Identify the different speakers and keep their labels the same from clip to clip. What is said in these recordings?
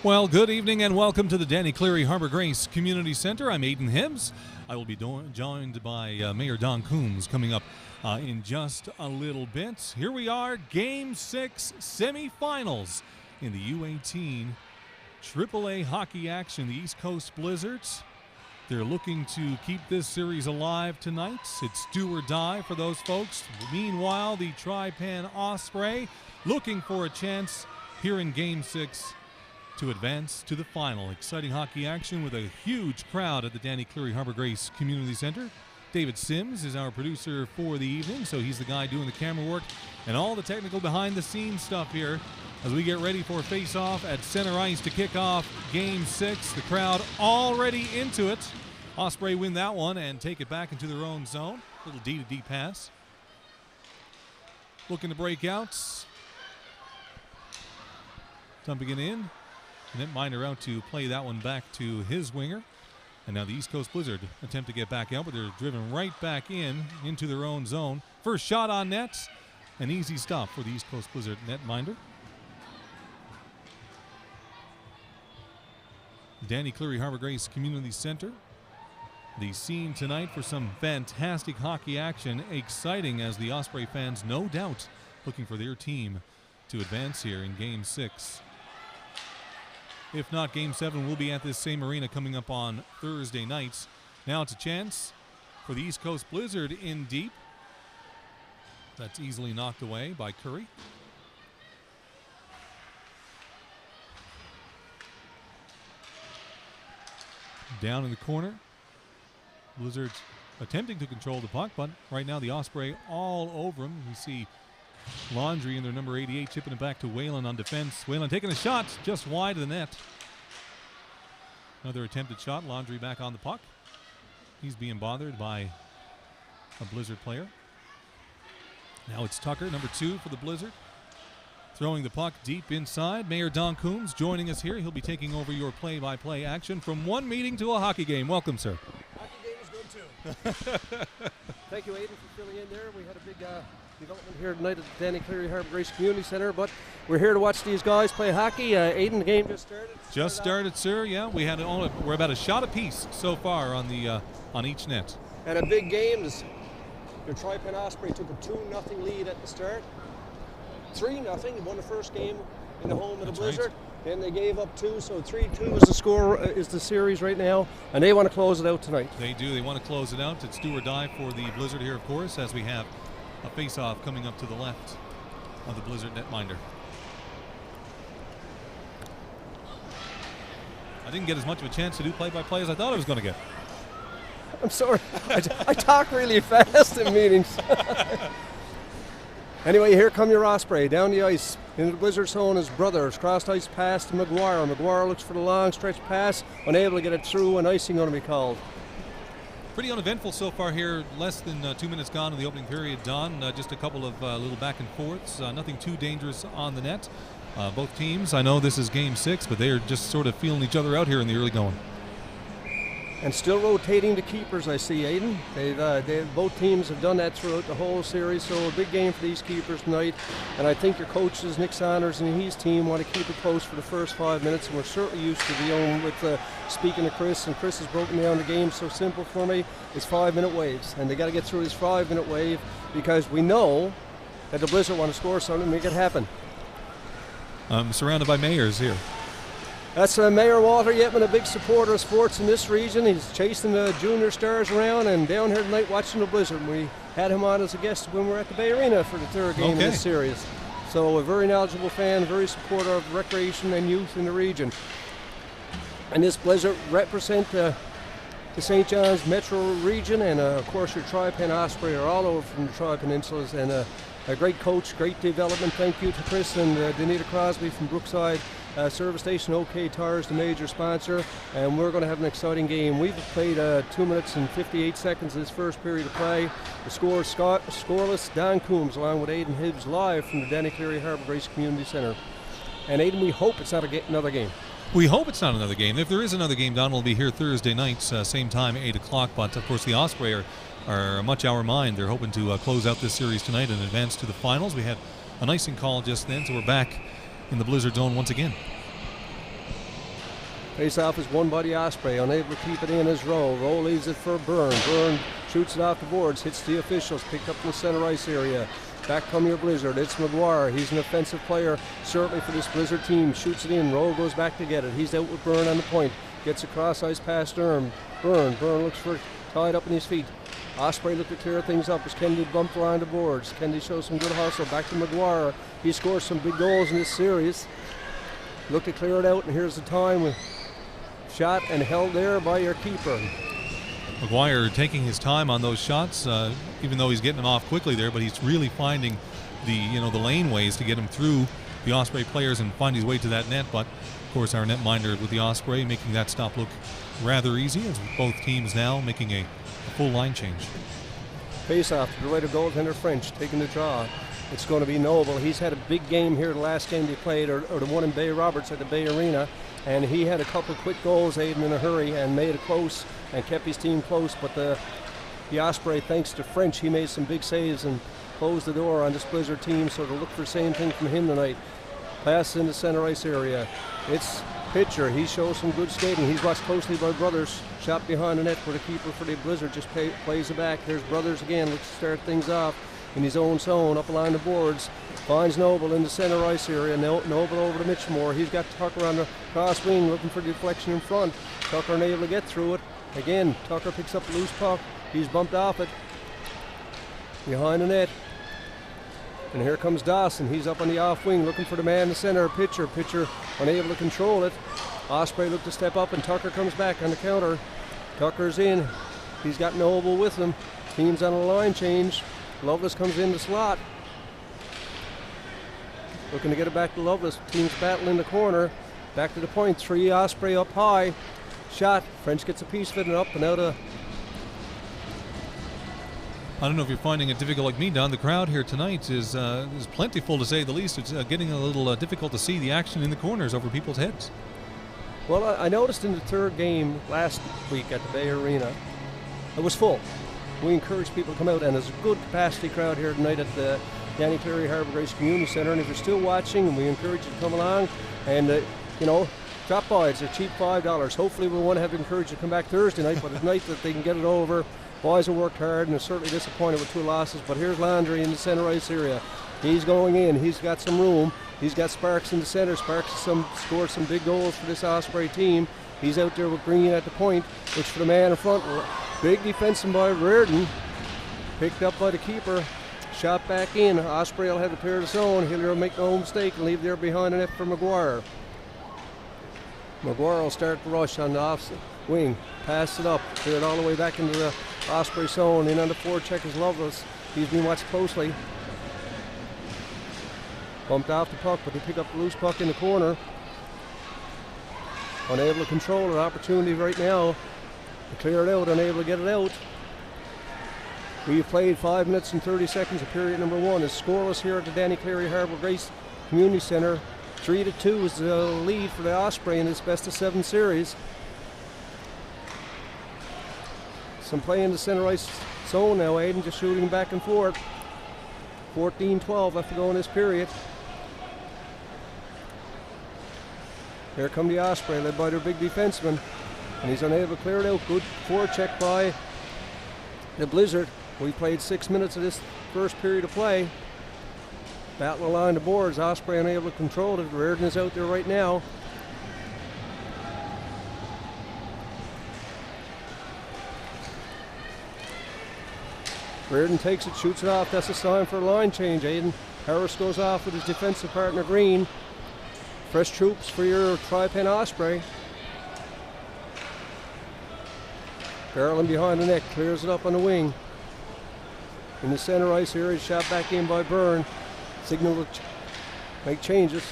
Speaker 1: Well, good evening and welcome to the Danny Cleary Harbour Grace Community Center. I'm Aidan Hibbs. I will be joined by Mayor Don Coombs coming up in just a little bit. Here we are, Game 6 semifinals in the U18 AAA hockey action. The East Coast Blizzards, they're looking to keep this series alive tonight. It's do or die for those folks. Meanwhile, the Tripen Osprey looking for a chance here in Game 6 to advance to the final. Exciting hockey action with a huge crowd at the Danny Cleary Harbour Grace Community Center. David Sims is our producer for the evening, so he's the guy doing the camera work and all the technical behind-the-scenes stuff here as we get ready for face-off at center ice to kick off Game 6. The crowd already into it. Osprey win that one and take it back into their own zone. Little D-to-D pass. Looking to break out. Dumping it in. Netminder out to play that one back to his winger. And now the East Coast Blizzard attempt to get back out, but they're driven right back into their own zone. First shot on net. An easy stop for the East Coast Blizzard netminder. Danny Cleary Harbour Grace Community Center. The scene tonight for some fantastic hockey action. Exciting as the Osprey fans, no doubt, looking for their team to advance here in Game 6. If not, Game 7 will be at this same arena coming up on Thursday nights. Now it's a chance for the East Coast Blizzard in deep. That's easily knocked away by Curry. Down in the corner. Blizzards attempting to control the puck, but right now the Osprey all over him. We see Laundry in their number 88 chipping it back to Whalen on defense. Whalen taking a shot just wide of the net. Another attempted shot. Laundry back on the puck. He's being bothered by a Blizzard player. Now it's Tucker, number 2 for the Blizzard. Throwing the puck deep inside. Mayor Don Coombs joining us here. He'll be taking over your play-by-play action from one meeting to a hockey game. Welcome, sir.
Speaker 2: Hockey game is good too. Thank you, Aidan, for filling in there. We had a big development here tonight at the Danny Cleary Harbour Grace Community Center, but we're here to watch these guys play hockey. Aidan, the game just started.
Speaker 1: Just started, sir. Yeah, we're about a shot apiece so far on the on each net.
Speaker 2: And a big game. Your Tripen Osprey took a 2-0 lead at the start. 3-0. Won the first game in the home of the Blizzard. Right. Then they gave up 2, so 3-2 is the score, is the series right now, and they want to close it out tonight.
Speaker 1: They do. They want to close it out. It's do or die for the Blizzard here, of course, as we have a face-off coming up to the left of the Blizzard netminder. I didn't get as much of a chance to do play-by-play as I thought I was going to get.
Speaker 2: I'm sorry. I talk really fast in meetings. Anyway, here come your Osprey down the ice. In the Blizzard zone, his brothers. Crossed ice pass to McGuire. McGuire looks for the long stretch pass, unable to get it through, and icing going to be called.
Speaker 1: Pretty uneventful so far here. Less than 2 minutes gone in the opening period, Don. Just a couple of little back and forths. Nothing too dangerous on the net. Both teams, I know this is Game 6, but they are just sort of feeling each other out here in the early going.
Speaker 2: And still rotating the keepers, I see, Aidan. Both teams have done that throughout the whole series, so a big game for these keepers tonight. And I think your coaches, Nick Saunders and his team, want to keep it close for the first 5 minutes, and we're certainly used to dealing with speaking to Chris, and Chris has broken down the game so simple for me. It's 5-minute waves, and they got to get through this 5-minute wave because we know that the Blizzard want to score something and make it happen.
Speaker 1: I'm surrounded by mayors here.
Speaker 2: That's Mayor Walter Yetman, a big supporter of sports in this region. He's chasing the junior stars around and down here tonight watching the Blizzard. We had him on as a guest when we were at the Bay Arena for the third game in this series. So a very knowledgeable fan, very supporter of recreation and youth in the region. And this Blizzard represent the St. John's metro region, and of course your Tripen Osprey are all over from the Tri-Peninsulas, and a great coach, great development. Thank you to Chris and Danita Crosby from Brookside Service Station. OK Tires, the major sponsor, and we're going to have an exciting game. We've played 2 minutes and 58 seconds this first period of play. The score is scoreless. Don Coombs along with Aidan Hibbs live from the Danny Cleary Harbour Grace Community Center. And Aidan, we hope it's not another game.
Speaker 1: We hope it's not another game. If there is another game, Don will be here Thursday nights, same time, 8 o'clock. But of course the Osprey are much our mind. They're hoping to close out this series tonight and advance to the finals. We had an icing call just then, so we're back in the Blizzard zone once again.
Speaker 2: Face-off is won by the Osprey, unable to keep it in as Rowe. Rowe leaves it for Byrne. Byrne shoots it off the boards, hits the officials, picked up in the center ice area. Back come your Blizzard. It's McGuire. He's an offensive player, certainly for this Blizzard team. Shoots it in. Rowe goes back to get it. He's out with Byrne on the point. Gets across ice past Byrne. Byrne looks for it, tied up in his feet. Osprey looked to clear things up as Kennedy bumped around the boards. Kennedy shows some good hustle. Back to McGuire. He scores some big goals in this series. Look to clear it out, and here's the time. Shot and held there by your keeper.
Speaker 1: McGuire taking his time on those shots, even though he's getting them off quickly there, but he's really finding the lane ways to get him through the Osprey players and find his way to that net. But of course, our netminder with the Osprey making that stop look rather easy, as both teams now making a full line change.
Speaker 2: Face-off to the right of goaltender French, taking the draw. It's going to be Noble. He's had a big game here the last game they played, or the one in Bay Roberts at the Bay Arena, and he had a couple of quick goals, Aiden, in a hurry, and made it close and kept his team close. But the Osprey, thanks to French, he made some big saves and closed the door on this Blizzard team, so to look for the same thing from him tonight. Pass in the center ice area. It's Pitcher. He shows some good skating. He's watched closely by Brothers. Shot behind the net for the keeper for the Blizzard. Just plays it back. There's Brothers again. Looks to start things off in his own zone, up along the boards. Finds Noble in the center ice area. Noble over to Mitchmore. He's got Tucker on the cross wing looking for deflection in front. Tucker unable to get through it. Again, Tucker picks up the loose puck. He's bumped off it. Behind the net. And here comes Dawson. He's up on the off wing looking for the man in the center. Pitcher unable to control it. Osprey looked to step up, and Tucker comes back on the counter. Tucker's in. He's got Noble with him. Team's on a line change. Lovelace comes in the slot. Looking to get it back to Lovelace. Team's battle in the corner. Back to the point. 3 Osprey up high. Shot. French gets a piece of it and up and out of.
Speaker 1: I don't know if you're finding it difficult like me, Don. The crowd here tonight is plentiful, to say the least. It's getting a little difficult to see the action in the corners over people's heads.
Speaker 2: Well, I noticed in the third game last week at the Bay Arena, it was full. We encouraged people to come out, and there's a good capacity crowd here tonight at the Danny Cleary Harbour Grace Community Centre. And if you're still watching, we encourage you to come along and, drop by. It's a cheap $5. Hopefully we want to have to encourage you to come back Thursday night, but it's night that they can get it over. Boys have worked hard and are certainly disappointed with 2 losses, but here's Landry in the center ice area. He's going in. He's got some room. He's got Sparks in the center. Sparks scored some big goals for this Osprey team. He's out there with Green at the point. Looks for the man in front. Big defensive by Reardon. Picked up by the keeper. Shot back in. Osprey will have to clear the zone. He'll make no mistake and leave there behind the net for McGuire. McGuire will start the rush on the off wing. Pass it up. Clear it all the way back into the Osprey zone. In on the forecheck is Lovelace. He's been watched closely. Bumped off the puck, but they pick up the loose puck in the corner. Unable to control it. Opportunity right now to clear it out. Unable to get it out. We've played 5 minutes and 30 seconds of period number 1. It's scoreless here at the Danny Cleary Harbour Grace Community Centre. 3-2 is the lead for the Osprey in this best-of-7 series. Some play in the center ice zone now. Aiden just shooting back and forth. 14-12 left to go in this period. Here come the Osprey, led by their big defenseman. And he's unable to clear it out. Good forecheck by the Blizzard. We played 6 minutes of this first period of play. Battle along the boards. Osprey unable to control it. Reardon is out there right now. Reardon takes it, shoots it off. That's a sign for a line change, Aiden. Harris goes off with his defensive partner, Green. Fresh troops for your Tripen Osprey. Barreling behind the net, clears it up on the wing. In the center ice here, he's shot back in by Byrne. Signal to make changes.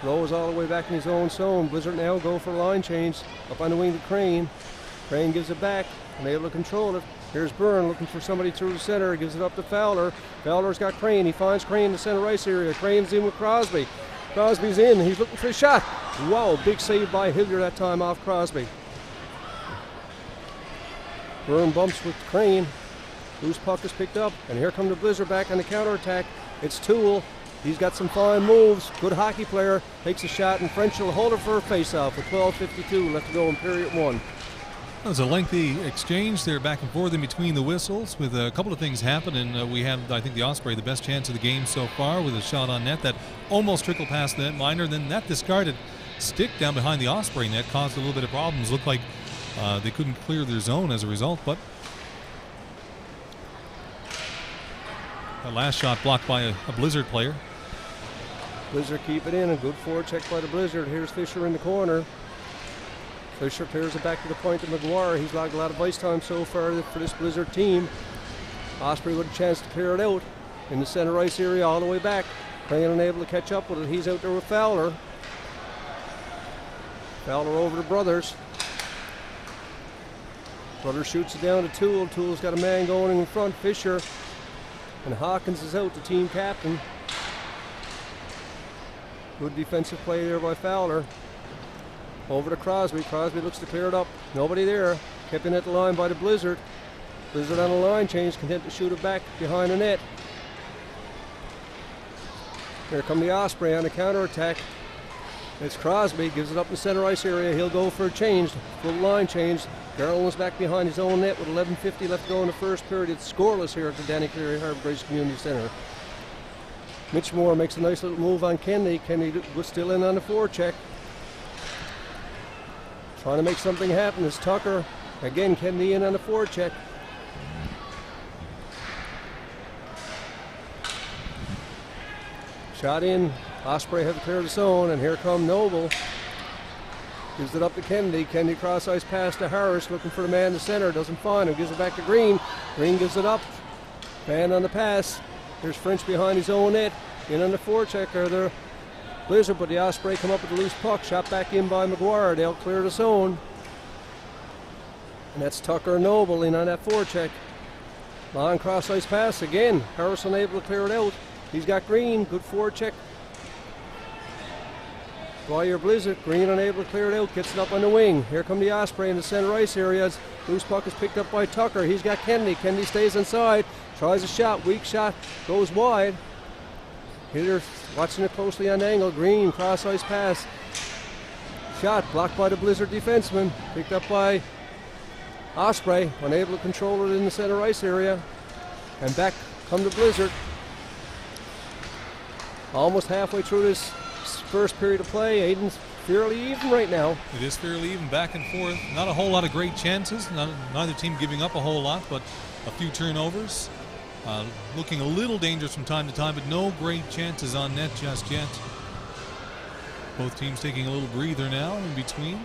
Speaker 2: Rowe is all the way back in his own zone. Blizzard now go for a line change. Up on the wing to Crane. Crane gives it back, unable to control it. Here's Byrne looking for somebody through the center. He gives it up to Fowler. Fowler's got Crane. He finds Crane in the center ice area. Crane's in with Crosby. Crosby's in. He's looking for a shot. Wow, big save by Hilliard that time off Crosby. Byrne bumps with Crane. Loose puck is picked up. And here come the Blizzard back on the counterattack. It's Toole. He's got some fine moves. Good hockey player. Takes a shot, and French will hold it for a face-off with 12:52 left to go in period 1.
Speaker 1: That was a lengthy exchange there, back and forth in between the whistles, with a couple of things happen, and we have, I think, the Osprey the best chance of the game so far with a shot on net that almost trickled past the net minor. Then that discarded stick down behind the Osprey net caused a little bit of problems. Looked like they couldn't clear their zone as a result, but that last shot blocked by a Blizzard player.
Speaker 2: Blizzard keep it in. A good forecheck by the Blizzard. Here's Fisher in the corner. Fisher clears it back to the point to McGuire. He's logged a lot of ice time so far for this Blizzard team. Osprey with a chance to clear it out in the center ice area all the way back. Crane unable to catch up with it. He's out there with Fowler. Fowler over to Brothers. Brothers shoots it down to Toole. Toole's got a man going in front. Fisher. And Hawkins is out, the team captain. Good defensive play there by Fowler. Over to Crosby. Crosby looks to clear it up. Nobody there. Kept in at the line by the Blizzard. Blizzard on the line change, content to shoot it back behind the net. Here come the Osprey on the counterattack. It's Crosby, gives it up in the center ice area. He'll go for a change, full line change. Garland's back behind his own net with 11:50 left to go in the first period. It's scoreless here at the Danny Cleary Harbour Grace Community Centre. Mitch Moore makes a nice little move on Kennedy. Kennedy was still in on the forecheck. Trying to make something happen is Tucker. Again, Kennedy in on the forecheck. Shot in. Osprey have cleared the zone, and here come Noble. Gives it up to Kennedy. Kennedy cross ice pass to Harris, looking for the man in the center. Doesn't find him. Gives it back to Green. Green gives it up. Fan on the pass. There's French behind his own net. In on the forecheck are the Blizzard, but the Osprey come up with a loose puck. Shot back in by McGuire. They'll clear the zone. And that's Tucker and Noble in on that forecheck. Long cross ice pass again. Harris unable to clear it out. He's got Green. Good forecheck by your Blizzard. Green unable to clear it out. Gets it up on the wing. Here come the Osprey in the center ice area. Loose puck is picked up by Tucker. He's got Kennedy. Kennedy stays inside. Tries a shot. Weak shot. Goes wide. Hitter watching it closely on angle. Green cross ice pass. Shot blocked by the Blizzard defenseman. Picked up by Osprey. Unable to control it in the center ice area. And back come the Blizzard. Almost halfway through this first period of play. Aiden's fairly even right now.
Speaker 1: It is fairly even, back and forth. Not a whole lot of great chances. Neither team giving up a whole lot, but a few turnovers. Looking a little dangerous from time to time, but no great chances on net just yet. Both teams taking a little breather now in between.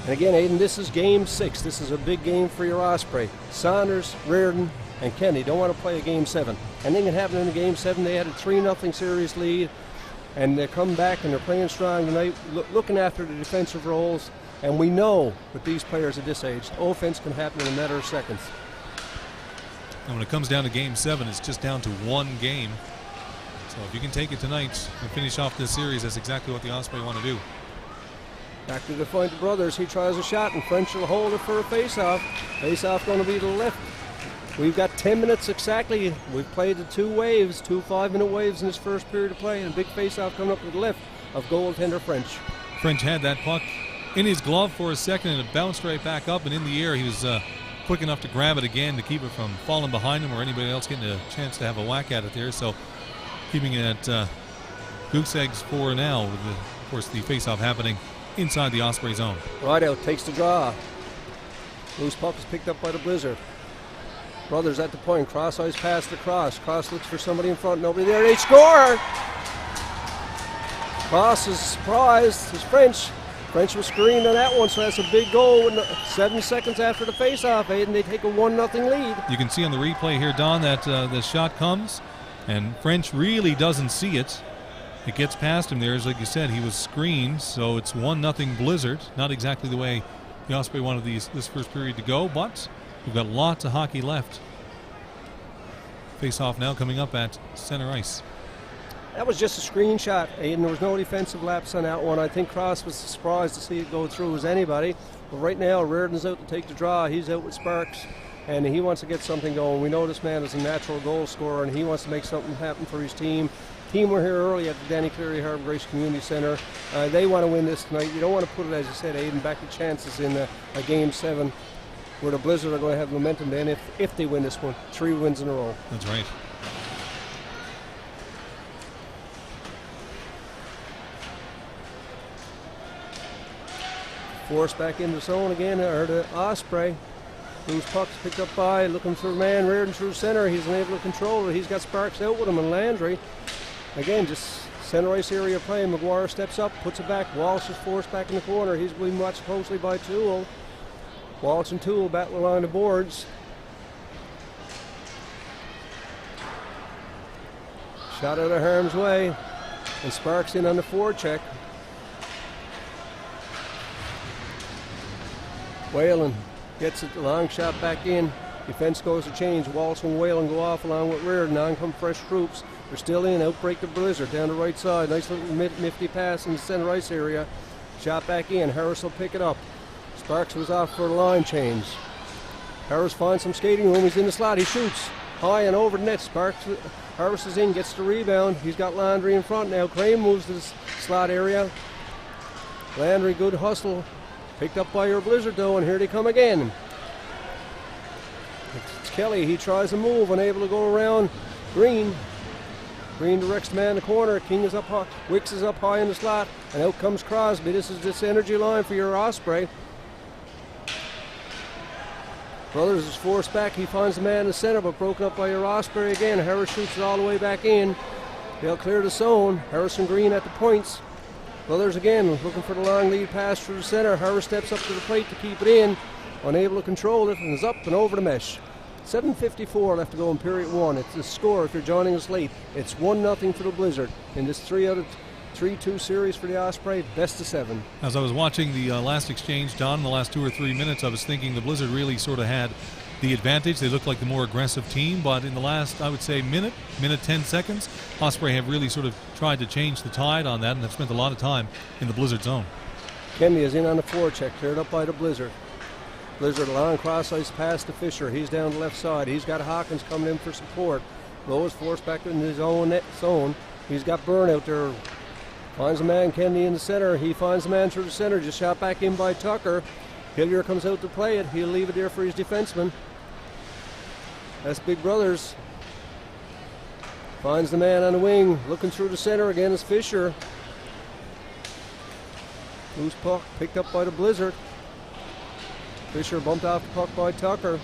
Speaker 2: And again, Aiden, this is game 6. This is a big game for your Osprey. Saunders, Reardon, and Kennedy don't want to play a game 7. Anything can happen in a game 7. They had a 3-0 series lead, and they come back and they're playing strong tonight, looking after the defensive roles. And we know with these players at this age, offense can happen in a matter of seconds.
Speaker 1: And when it comes down to game 7, it's just down to one game. So if you can take it tonight and finish off this series, that's exactly what the Osprey want to do.
Speaker 2: Back to the point of Brothers. He tries a shot, and French will hold it for a face-off. Face-off going to be to the left. We've got 10 minutes exactly. We've played the 2 waves, 2 5-minute waves in this first period of play, and a big face-off coming up to the left of goaltender French.
Speaker 1: French had that puck in his glove for a second, and it bounced right back up, and in the air he was quick enough to grab it again to keep it from falling behind him or anybody else getting a chance to have a whack at it there. So keeping it at goose eggs for now, with of course the face-off happening inside the Osprey zone.
Speaker 2: Right out, takes the draw. Loose puck is picked up by the Blizzard. Brothers at the point, cross ice pass to Cross. Cross looks for somebody in front, nobody there. They score! Cross is surprised. It's French. French was screened on that one, so that's a big goal. 7 seconds after the face-off, Aiden, they take a 1-0 lead.
Speaker 1: You can see on the replay here, Don, that the shot comes, and French really doesn't see it. It gets past him there, as like you said, he was screened, so it's 1-0 Blizzard. Not exactly the way the Osprey wanted this first period to go, but we've got lots of hockey left. Face-off now coming up at center ice.
Speaker 2: That was just a screenshot, Aiden. There was no defensive lapse on that one. I think Cross was surprised to see it go through as anybody. But right now, Reardon's out to take the draw. He's out with Sparks. and he wants to get something going. We know this man is a natural goal scorer, and he wants to make something happen for his team. Team were here early at the Danny Cleary Harbour Grace Community Centre. They want to win this tonight. You don't want to put it, as you said, Aidan, back to chances in a Game 7 where the Blizzard are going to have momentum then if they win this one. 3 wins in a row.
Speaker 1: That's right.
Speaker 2: Forced back into zone again, or the Osprey. Loose puck's picked up by, looking for a man, Reardon through center. He's unable to control it. He's got Sparks out with him, and Landry. Again, just center ice area play. McGuire steps up, puts it back. Walsh is forced back in the corner. He's being watched closely by Toole. Walsh and Toole battle along the boards. Shot out of harm's way, and Sparks in on the forecheck. Whalen gets it, the long shot back in. Defense goes to change. Walsh and Whalen go off along with Reardon. On come fresh troops. They're still in. Outbreak the Blizzard down the right side. Nice little nifty pass in the center ice area. Shot back in. Harris will pick it up. Sparks was off for a line change. Harris finds some skating room. He's in the slot. He shoots high and over the net. Harris is in, gets the rebound. He's got Landry in front now. Crane moves to the slot area. Landry, good hustle. Picked up by your Blizzard though, and here they come again. It's Kelly. He tries to move, unable to go around Green. Green directs the man in the corner. King is up high. Wicks is up high in the slot, and out comes Crosby. This is this energy line for your Osprey. Brothers is forced back. He finds the man in the center, but broken up by your Osprey again. Harris shoots it all the way back in. They'll clear the zone. Harrison Green at the points. Brothers again looking for the long lead pass through the center. Harris steps up to the plate to keep it in. Unable to control it, and is up and over the mesh. 7:54 left to go in period 1. It's the score if you're joining us late. It's 1-0 for the Blizzard in this 3-2 series for the Osprey, best of 7.
Speaker 1: As I was watching the last exchange, Don, in the last 2 or 3 minutes, I was thinking the Blizzard really sort of had the advantage. They looked like the more aggressive team, but in the last, I would say, minute 10 seconds, Osprey have really sort of tried to change the tide on that and have spent a lot of time in the Blizzard zone.
Speaker 2: Kennedy is in on the forecheck, cleared up by the Blizzard. Blizzard, long cross ice pass to Fisher. He's down the left side. He's got Hawkins coming in for support. Lowe is forced back in his own net zone. He's got Byrne out there. Finds a man, Kennedy in the center. He finds the man through the center. Just shot back in by Tucker. Hillier comes out to play it. He'll leave it there for his defenseman. That's Big Brothers. Finds the man on the wing. Looking through the center again is Fisher. Loose puck picked up by the Blizzard. Fisher bumped off the puck by Tucker.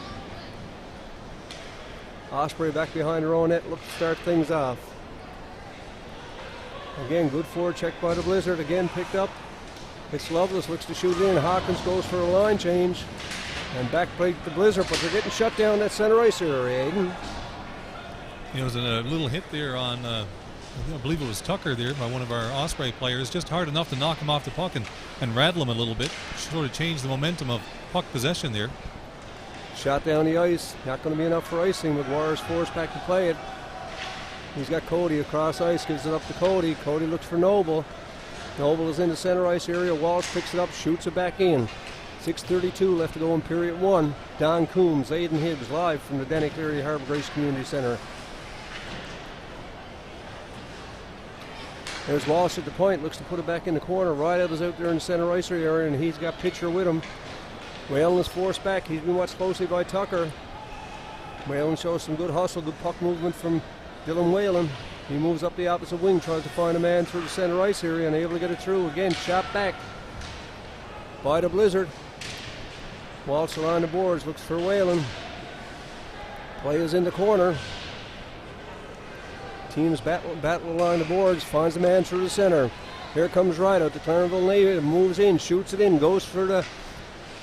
Speaker 2: Osprey back behind her own net. Look to start things off. Again, good forecheck by the Blizzard. Again picked up. It's Lovelace, looks to shoot in. Hawkins goes for a line change. And back break the Blizzard, but they're getting shut down that center ice area, Aidan.
Speaker 1: There was a little hit there on, I believe it was Tucker there by one of our Osprey players. Just hard enough to knock him off the puck and rattle him a little bit. Sort of change the momentum of puck possession there.
Speaker 2: Shot down the ice. Not going to be enough for icing. McGuire's forced back to play it. He's got Cody across ice, gives it up to Cody. Cody looks for Noble. Noble is in the center ice area. Walsh picks it up, shoots it back in. 6:32 left to go in period 1. Don Coombs, Aidan Hibbs, live from the Danny Cleary Harbour Grace Community Centre. There's Walsh at the point, looks to put it back in the corner. Rideout is out there in the center ice area, and he's got Pitcher with him. Whalen is forced back. He's been watched closely by Tucker. Whalen shows some good hustle, good puck movement from Dylan Whalen. He moves up the opposite wing, tries to find a man through the center ice area, and able to get it through. Again, shot back by the Blizzard. Walsh along the boards, looks for Whalen. Play is in the corner. Teams battle along the boards, finds the man through the center. Here comes Rideout, the Clarendon native, moves in, shoots it in, goes for the,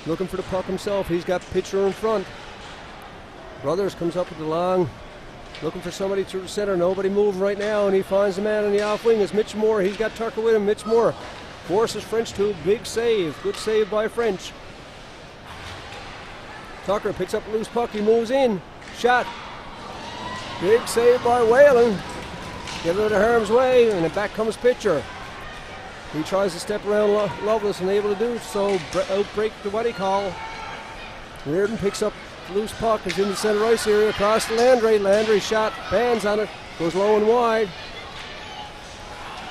Speaker 2: looking for the puck himself. He's got Pitcher in front. Brothers comes up with the long, looking for somebody through the center. Nobody moving right now, and he finds the man on the off wing. It's Mitch Moore. He's got Tucker with him. Mitch Moore forces French to a big save. Good save by French. Tucker picks up a loose puck. He moves in. Shot. Big save by Whalen. Get it out of harm's way, and then back comes Pitcher. He tries to step around Lovelace, and able to do so. Outbreak the what he call. Reardon picks up the loose puck. Is in the center ice area, across to Landry. Landry shot, bands on it, goes low and wide.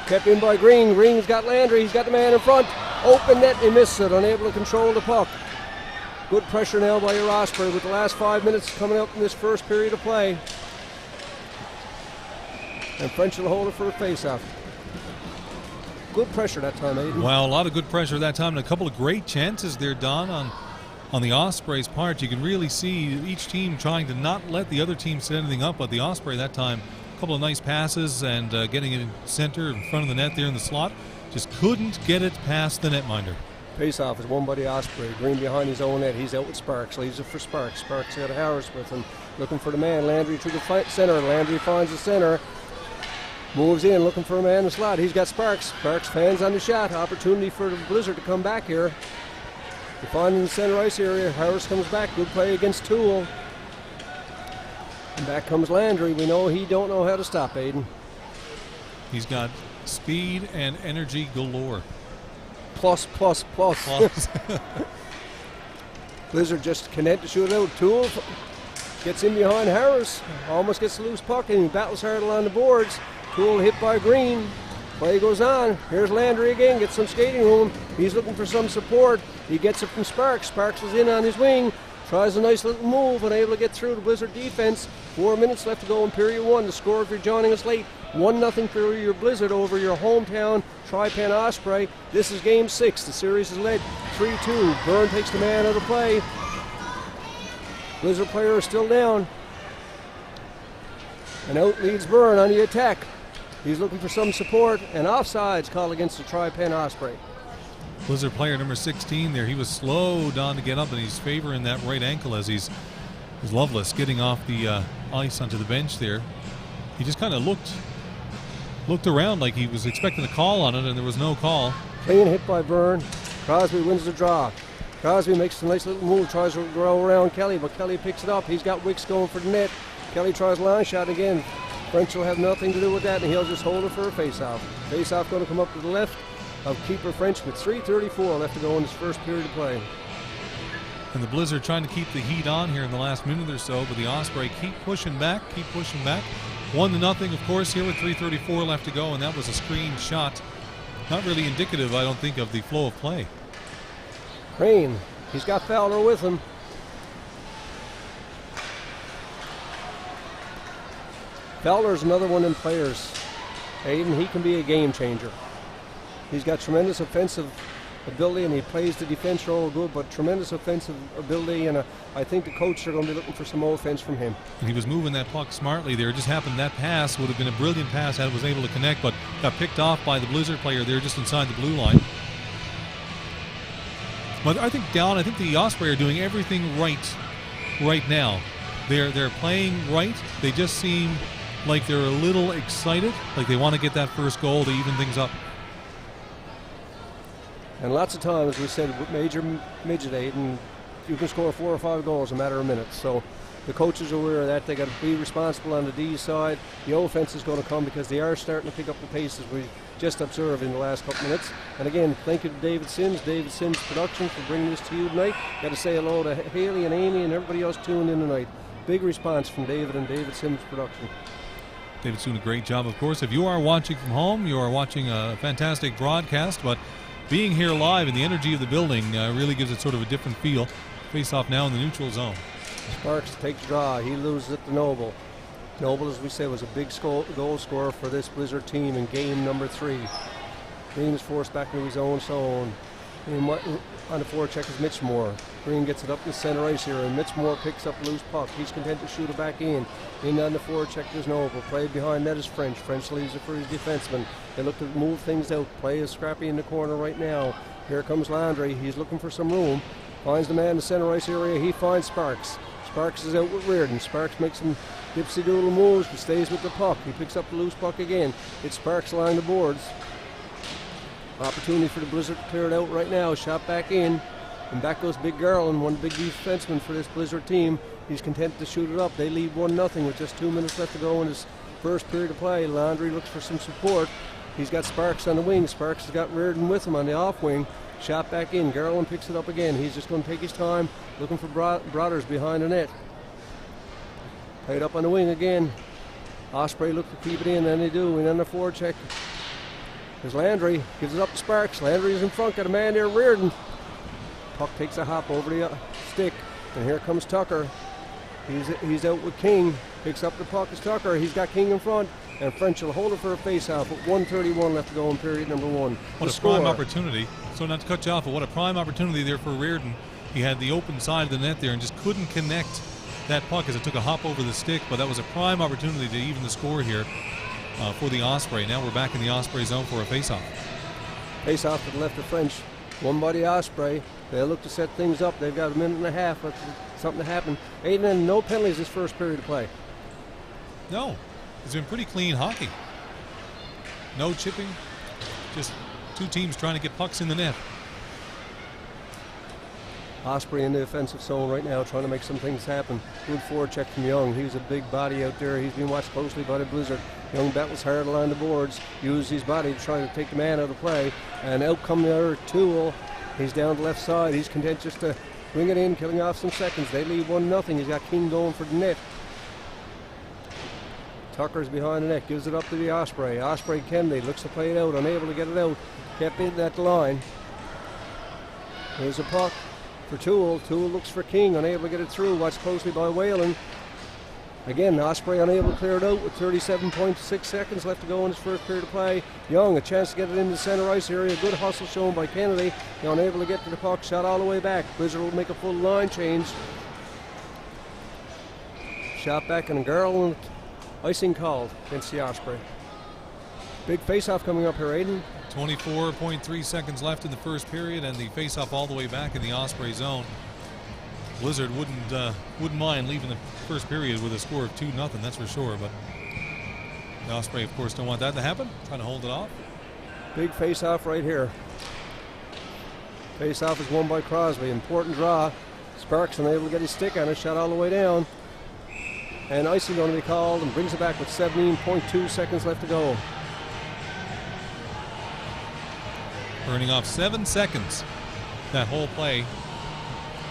Speaker 2: Kept in by Green. Green's got Landry. He's got the man in front. Open net, he misses it, unable to control the puck. Good pressure now by Osprey with the last 5 minutes coming up in this first period of play. And French will hold it for a face-off. Good pressure that time, Aidan.
Speaker 1: Well, a lot of good pressure that time, and a couple of great chances there, Don, on the Osprey's part. You can really see each team trying to not let the other team set anything up, but the Osprey that time, a couple of nice passes and getting it in center in front of the net there in the slot. Just couldn't get it past the netminder.
Speaker 2: Face-off is won by the Osprey. Green behind his own net. He's out with Sparks. Leaves it for Sparks. Sparks got Harris with him. Looking for the man. Landry through the center. Landry finds the center. Moves in, looking for a man in the slot. He's got Sparks. Sparks fans on the shot. Opportunity for the Blizzard to come back here. They find in the center ice area. Harris comes back. Good play against Toole. And back comes Landry. We know he don't know how to stop, Aidan.
Speaker 1: He's got speed and energy galore.
Speaker 2: Plus. Blizzard just connect to shoot it out. Toole gets in behind Harris. Almost gets the loose puck and he battles hard along the boards. Toole hit by Green. Play goes on. Here's Landry again. Gets some skating room. He's looking for some support. He gets it from Sparks. Sparks is in on his wing. Tries a nice little move. Unable to get through the Blizzard defense. 4 minutes left to go in period one. The score, if you're joining us late, 1-0 for your Blizzard over your hometown Tripen Osprey. This is game 6. The series is led 3-2. Byrne takes the man out of play. Blizzard player is still down. And out leads Byrne on the attack. He's looking for some support, and offsides called against the Tripen Osprey.
Speaker 1: Blizzard player number 16 there. He was slow down to get up, and he's favoring that right ankle as he's Loveless getting off the ice onto the bench there. He just kind of looked around like he was expecting a call on it, and there was no call.
Speaker 2: Clean hit by Byrne. Crosby wins the draw. Crosby makes a nice little move, tries to go around Kelly, but Kelly picks it up. He's got Wicks going for the net. Kelly tries a line shot again. French will have nothing to do with that, and he'll just hold it for a face-off. Face-off going to come up to the left of keeper French with 3:34 left to go in this first period of play.
Speaker 1: And the Blizzard trying to keep the heat on here in the last minute or so, but the Osprey keep pushing back. 1-0, of course, here with 3:34 left to go, and that was a screen shot. Not really indicative, I don't think, of the flow of play.
Speaker 2: Crane, he's got Fowler with him. Fowler's another one in players. Aidan, he can be a game changer. He's got tremendous offensive ability, and he plays the defense role good, but tremendous offensive ability, and I think the coach are going to be looking for some offense from him.
Speaker 1: And he was moving that puck smartly there. It just happened that pass would have been a brilliant pass had it was able to connect, but got picked off by the Blizzard player there just inside the blue line. But I think, Don, the Osprey are doing everything right now. They're playing right. They just seem like they're a little excited, like they want to get that first goal to even things up.
Speaker 2: And lots of times we said with major midget aid, and you can score 4 or 5 goals in a matter of minutes. So the coaches are aware of that. They got to be responsible on the D side. The offense is going to come because they are starting to pick up the pace as we just observed in the last couple minutes. And again, thank you to David Sims Production for bringing this to you tonight. Got to say hello to Haley and Amy and everybody else tuned in tonight. Big response from David and David Sims Production.
Speaker 1: David's doing a great job, of course. If you are watching from home, you are watching a fantastic broadcast, but being here live and the energy of the building really gives it sort of a different feel. Face off now in the neutral zone.
Speaker 2: Sparks takes draw. He loses it to Noble. Noble, as we said, was a big goal scorer for this Blizzard team in game number 3. Green is forced back into his own zone. On the forecheck is Mitch Moore. Green gets it up in the center ice here, and Mitch Moore picks up a loose puck. He's content to shoot it back in. In on the forecheck, there's Noble. Play behind that is French. French leaves it for his defenseman. They look to move things out. Play is scrappy in the corner right now. Here comes Landry. He's looking for some room. Finds the man in the center ice area. He finds Sparks. Sparks is out with Reardon. Sparks makes some dipsy doodle moves, but stays with the puck. He picks up the loose puck again. It's Sparks along the boards. Opportunity for the Blizzard to clear it out right now. Shot back in. And back goes Big Garland, one big defenseman for this Blizzard team. He's content to shoot it up. They lead 1-0 with just 2 minutes left to go in this first period of play. Landry looks for some support. He's got Sparks on the wing. Sparks has got Reardon with him on the off wing. Shot back in. Garland picks it up again. He's just going to take his time, looking for Brothers behind the net. Played up on the wing again. Osprey look to keep it in, and they do. And on the forecheck, there's Landry. Gives it up to Sparks. Landry is in front. Got a man there, Reardon. Puck takes a hop over the stick. And here comes Tucker. He's out with King. Picks up the puck. It's Tucker. He's got King in front. And French will hold it for a face-off with 1:31 left to go in period number 1.
Speaker 1: What a prime opportunity. So not to cut you off, but what a prime opportunity there for Reardon. He had the open side of the net there and just couldn't connect that puck as it took a hop over the stick. But that was a prime opportunity to even the score here for the Osprey. Now we're back in the Osprey zone for a face-off.
Speaker 2: Face-off to the left of French. One by the Osprey. They'll look to set things up. They've got a minute and a half for something to happen. Aiden, no penalties this first period of play.
Speaker 1: No. It's been pretty clean hockey. No chipping. Just two teams trying to get pucks in the net.
Speaker 2: Osprey in the offensive zone right now, trying to make some things happen. Good forecheck from Young. He was a big body out there. He's being watched closely by the Blizzard. Young battles hard along the boards, used his body to try to take the man out of play. And out come the other Toole. He's down the left side. He's content just to bring it in, killing off some seconds. They lead 1-0. He's got King going for the net. Tucker's behind the net, gives it up to the Osprey. Osprey Kennedy looks to play it out, unable to get it out. Kept in at the line. There's a puck for Toole. Toole looks for King, unable to get it through. Watched closely by Whalen. Again, Osprey unable to clear it out with 37.6 seconds left to go in his first period of play. Young, a chance to get it in the center ice area. Good hustle shown by Kennedy. Unable to get to the puck, shot all the way back. Blizzard will make a full line change. Shot back and Garland. Icing called against the Osprey. Big face-off coming up here, Aiden.
Speaker 1: 24.3 seconds left in the first period, and the face-off all the way back in the Osprey zone. Blizzard wouldn't mind leaving the first period with a score of 2-0, that's for sure. But the Osprey, of course, don't want that to happen. Trying to hold it off.
Speaker 2: Big face-off right here. Face-off is won by Crosby. Important draw. Sparks unable to get his stick on it. Shot all the way down. And icing going to be called and brings it back with 17.2 seconds left to go.
Speaker 1: Burning off 7 seconds. That whole play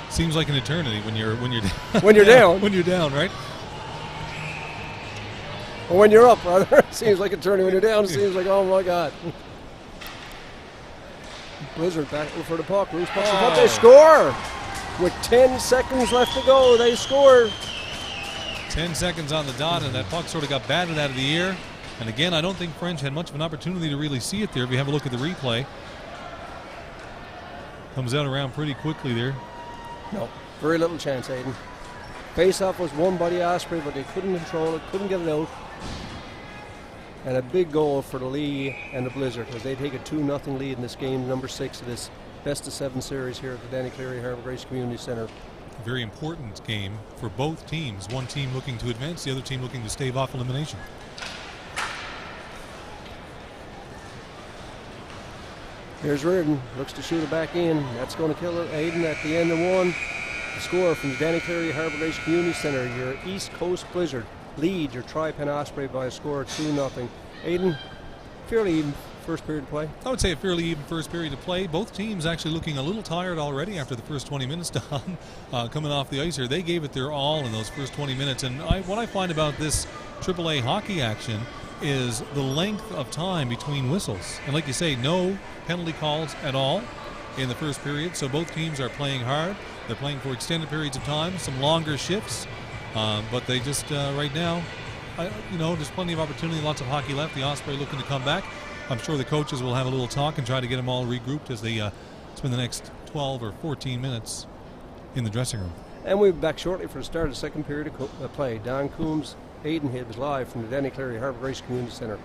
Speaker 1: seems like an eternity when you're
Speaker 2: when you're
Speaker 1: down.
Speaker 2: down.
Speaker 1: When you're down, right?
Speaker 2: Or when you're up, rather. Seems like an eternity. When you're down, it seems like, oh my God. Blizzard back for the puck. Loose puck. But they score with 10 seconds left to go. They score.
Speaker 1: 10 seconds on the dot, and that puck sort of got batted out of the air. And again, I don't think French had much of an opportunity to really see it there. If you have a look at the replay, comes out around pretty quickly there.
Speaker 2: No, very little chance, Aiden. Face-off was won by the Osprey, but they couldn't control it, couldn't get it out. And a big goal for the Lee and the Blizzard as they take a 2-0 lead in this game, number 6 of this best-of-7 series here at the Danny Cleary Harbour Grace Community Centre.
Speaker 1: Very important game for both teams. One team looking to advance, the other team looking to stave off elimination.
Speaker 2: Here's Reardon, looks to shoot it back in. That's going to kill it. Aiden at the end of 1. The score from the Danny Cleary Harbour Grace Community Centre. Your East Coast Blizzard lead your Tripen Osprey by a score of 2-0. Aiden, fairly even first period of play.
Speaker 1: I would say a fairly even first period of play. Both teams actually looking a little tired already after the first 20 minutes done. Coming off the ice here, they gave it their all in those first 20 minutes. And what I find about this AAA hockey action is the length of time between whistles. And like you say, no penalty calls at all in the first period. So both teams are playing hard. They're playing for extended periods of time, some longer shifts. But they just, right now, there's plenty of opportunity, lots of hockey left. The Osprey looking to come back. I'm sure the coaches will have a little talk and try to get them all regrouped as they spend the next 12 or 14 minutes in the dressing room.
Speaker 2: And we'll be back shortly for the start of the second period of play. Don Coombs, Aiden Hibbs live from the Danny Cleary Harbour Grace Community Centre.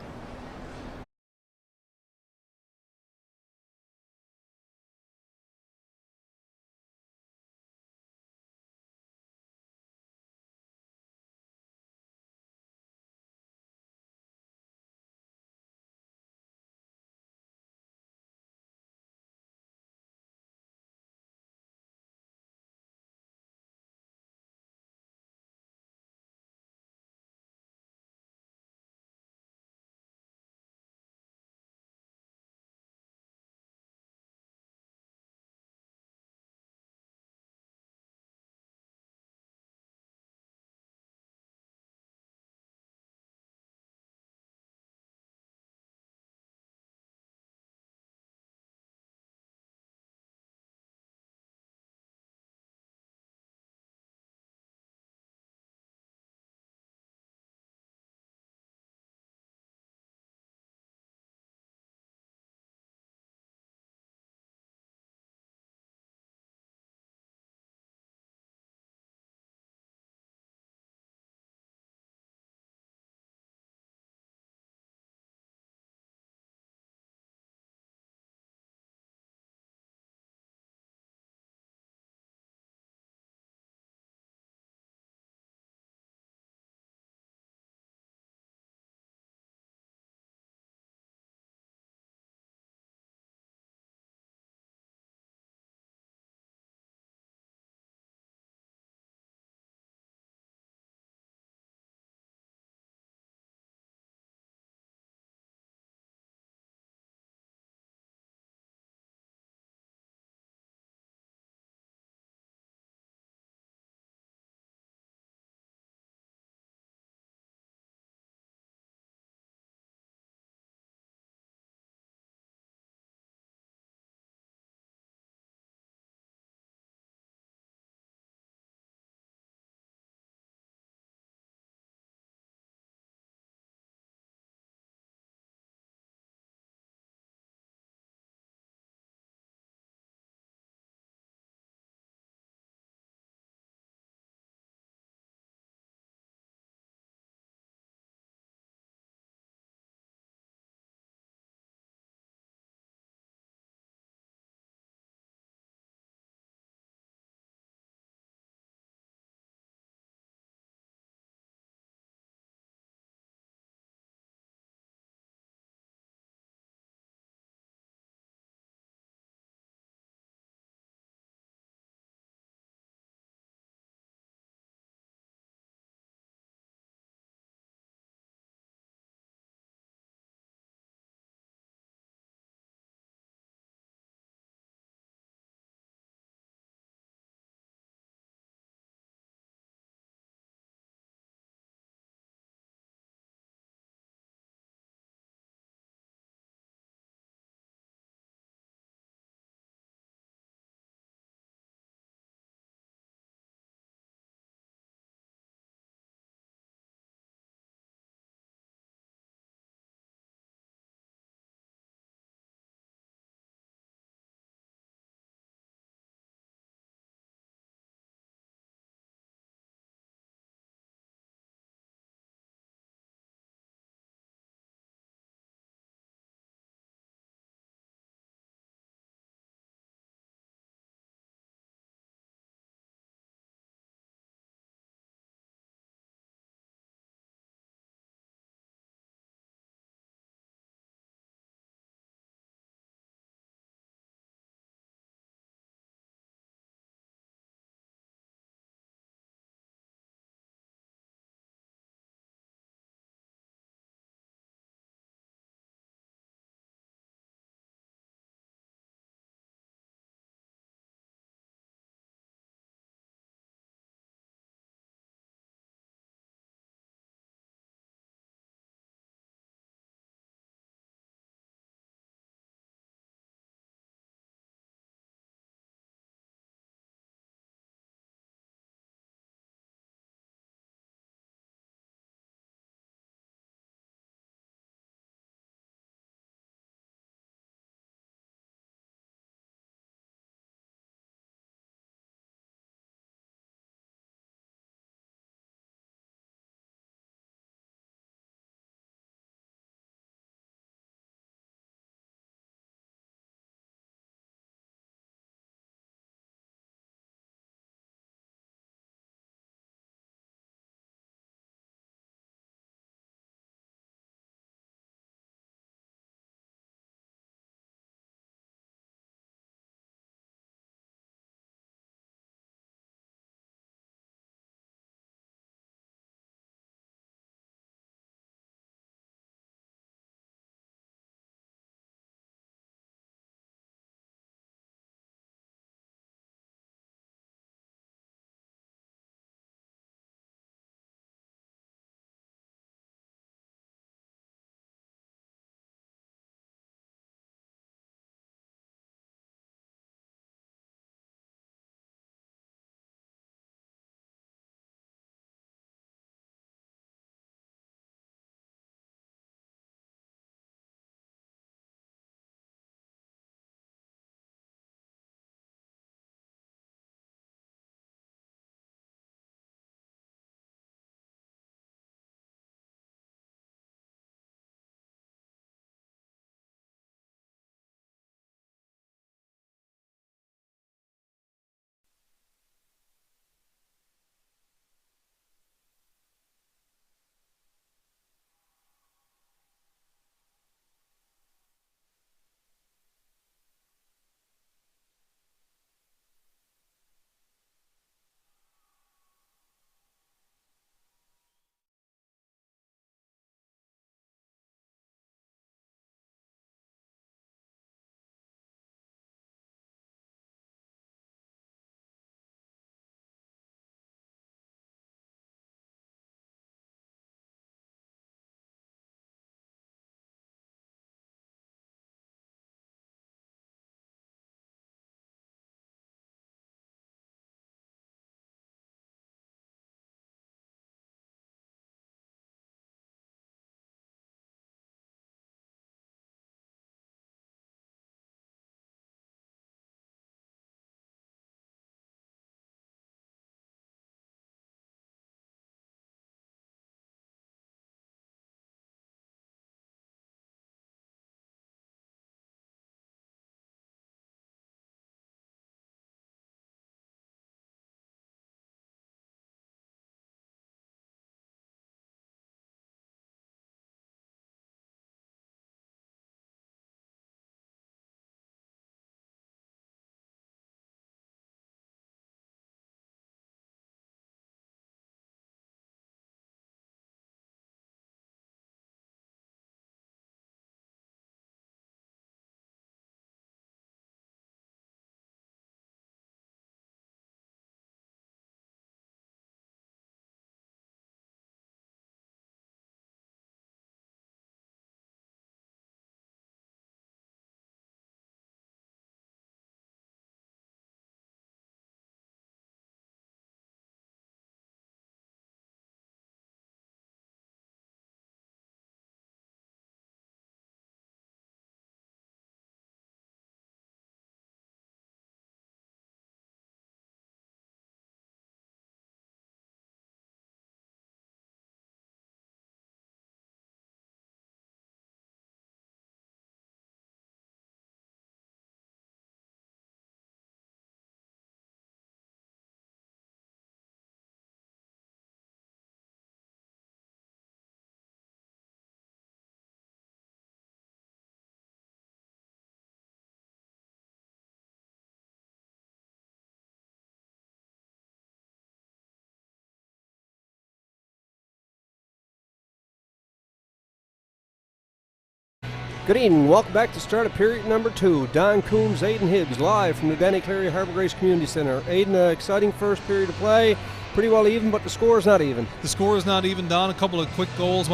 Speaker 2: Good evening. Welcome back to start of period number 2. Don Coombs, Aidan Hibbs, live from the Danny Cleary Harbour Grace Community Centre. Aidan, exciting first period of play. Pretty well even, but the score is not even.
Speaker 1: The score is not even, Don. A couple of quick goals.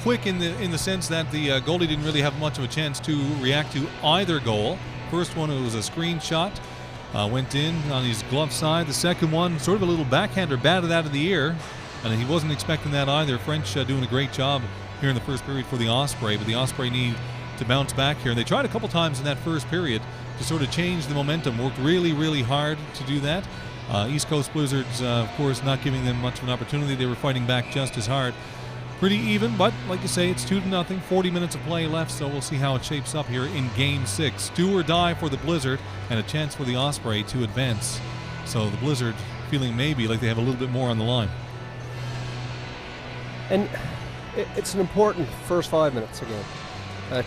Speaker 1: Quick in the sense that the goalie didn't really have much of a chance to react to either goal. First one, it was a screen shot. Went in on his glove side. The second one, sort of a little backhander, batted out of the ear. And he wasn't expecting that either. French doing a great job here in the first period for the Osprey, but the Osprey need to bounce back here. And they tried a couple times in that first period to sort of change the momentum. Worked really, really hard to do that. East Coast Blizzards, of course, not giving them much of an opportunity. They were fighting back just as hard. Pretty even, but like you say, it's 2-0. 40 minutes of play left, so we'll see how it shapes up here in Game 6. Do or die for the Blizzard, and a chance for the Osprey to advance. So the Blizzard feeling maybe like they have a little bit more on the line.
Speaker 2: And it's an important first 5 minutes again.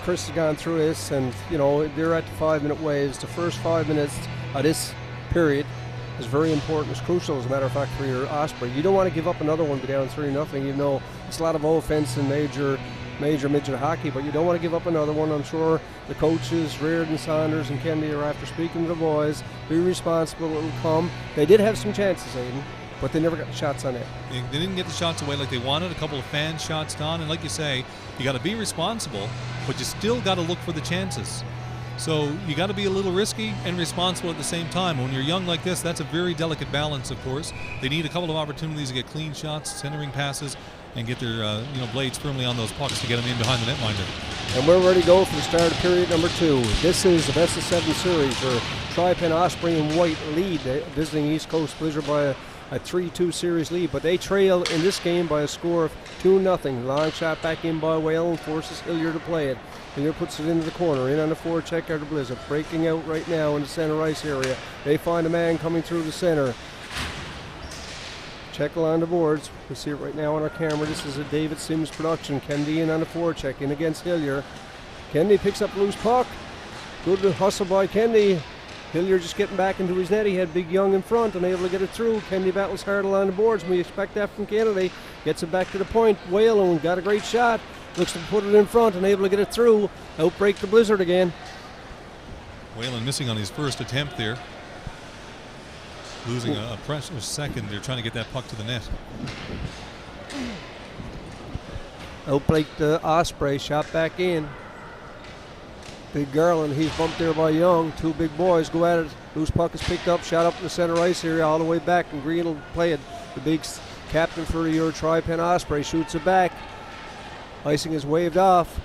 Speaker 2: Chris has gone through this, and they're at the 5-minute waves. The first 5 minutes of this period is very important. It's crucial, as a matter of fact, for your Osprey. You don't want to give up another one, go down 3-0. It's a lot of offense in major midget hockey, but you don't want to give up another one. I'm sure the coaches, Reardon, Saunders, and Kennedy, are after speaking to the boys. Be responsible, it will come. They did have some chances, Aidan, but they never got the shots on it.
Speaker 1: They didn't get the shots away like they wanted. A couple of fan shots done, and like you say, you got to be responsible, but you still got to look for the chances. So you got to be a little risky and responsible at the same time. When you're young like this, that's a very delicate balance, of course. They need a couple of opportunities to get clean shots, centering passes, and get their blades firmly on those pucks to get them in behind the netminder.
Speaker 2: And we're ready to go for the start of period number 2. This is the best of 7 series where Tripen Osprey and White lead, visiting East Coast Blizzard by a 3-2 series lead, but they trail in this game by a score of 2-0. Long shot back in by Whalen forces Hillier to play it. Hillier puts it into the corner, in on the forecheck of the Blizzard, breaking out right now in the center ice area. They find a man coming through the center. Check along the boards. We see it right now on our camera. This is a David Sims production. Kennedy in on the forecheck, in against Hillier. Kennedy picks up a loose puck. Good hustle by Kennedy. Hillier just getting back into his net. He had Big Young in front, unable to get it through. Kennedy battles hard along the boards, and we expect that from Kennedy. Gets it back to the point. Whalen got a great shot. Looks to put it in front, unable to get it through. Outbreak the Blizzard again.
Speaker 1: Whalen missing on his first attempt there. Losing a precious second. They're trying to get that puck to the net.
Speaker 2: Outbreak the Osprey. Shot back in. Big Garland, he's bumped there by Young. 2 big boys go at it. Loose puck is picked up, shot up in the center ice area all the way back, and Green will play it. The big captain for your Tripen Osprey shoots it back. Icing is waved off.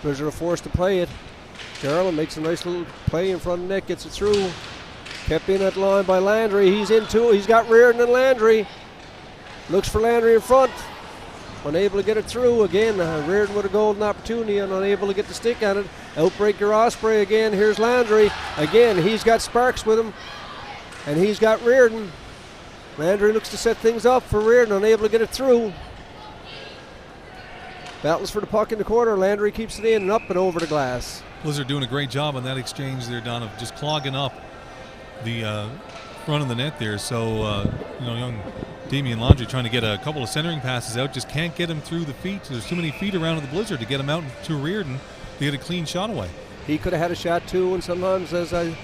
Speaker 2: Blizzard are forced to play it. Garland makes a nice little play in front of the net, gets it through. Kept in at the line by Landry. He's in too. He's got Reardon and Landry. Looks for Landry in front. Unable to get it through again. Reardon with a golden opportunity and unable to get the stick on it. Outbreak your Osprey again. Here's Landry. Again, he's got Sparks with him. And he's got Reardon. Landry looks to set things up for Reardon, unable to get it through. Battles for the puck in the corner. Landry keeps it in and up and over the glass.
Speaker 1: Blizzard doing a great job on that exchange there, Don, of just clogging up the front of the net there. So, young Damian Laundrie trying to get a couple of centering passes out, just can't get him through the feet. There's too many feet around the Blizzard to get him out to Reardon to get a clean shot away. He
Speaker 2: could have had a shot too, and sometimes, as I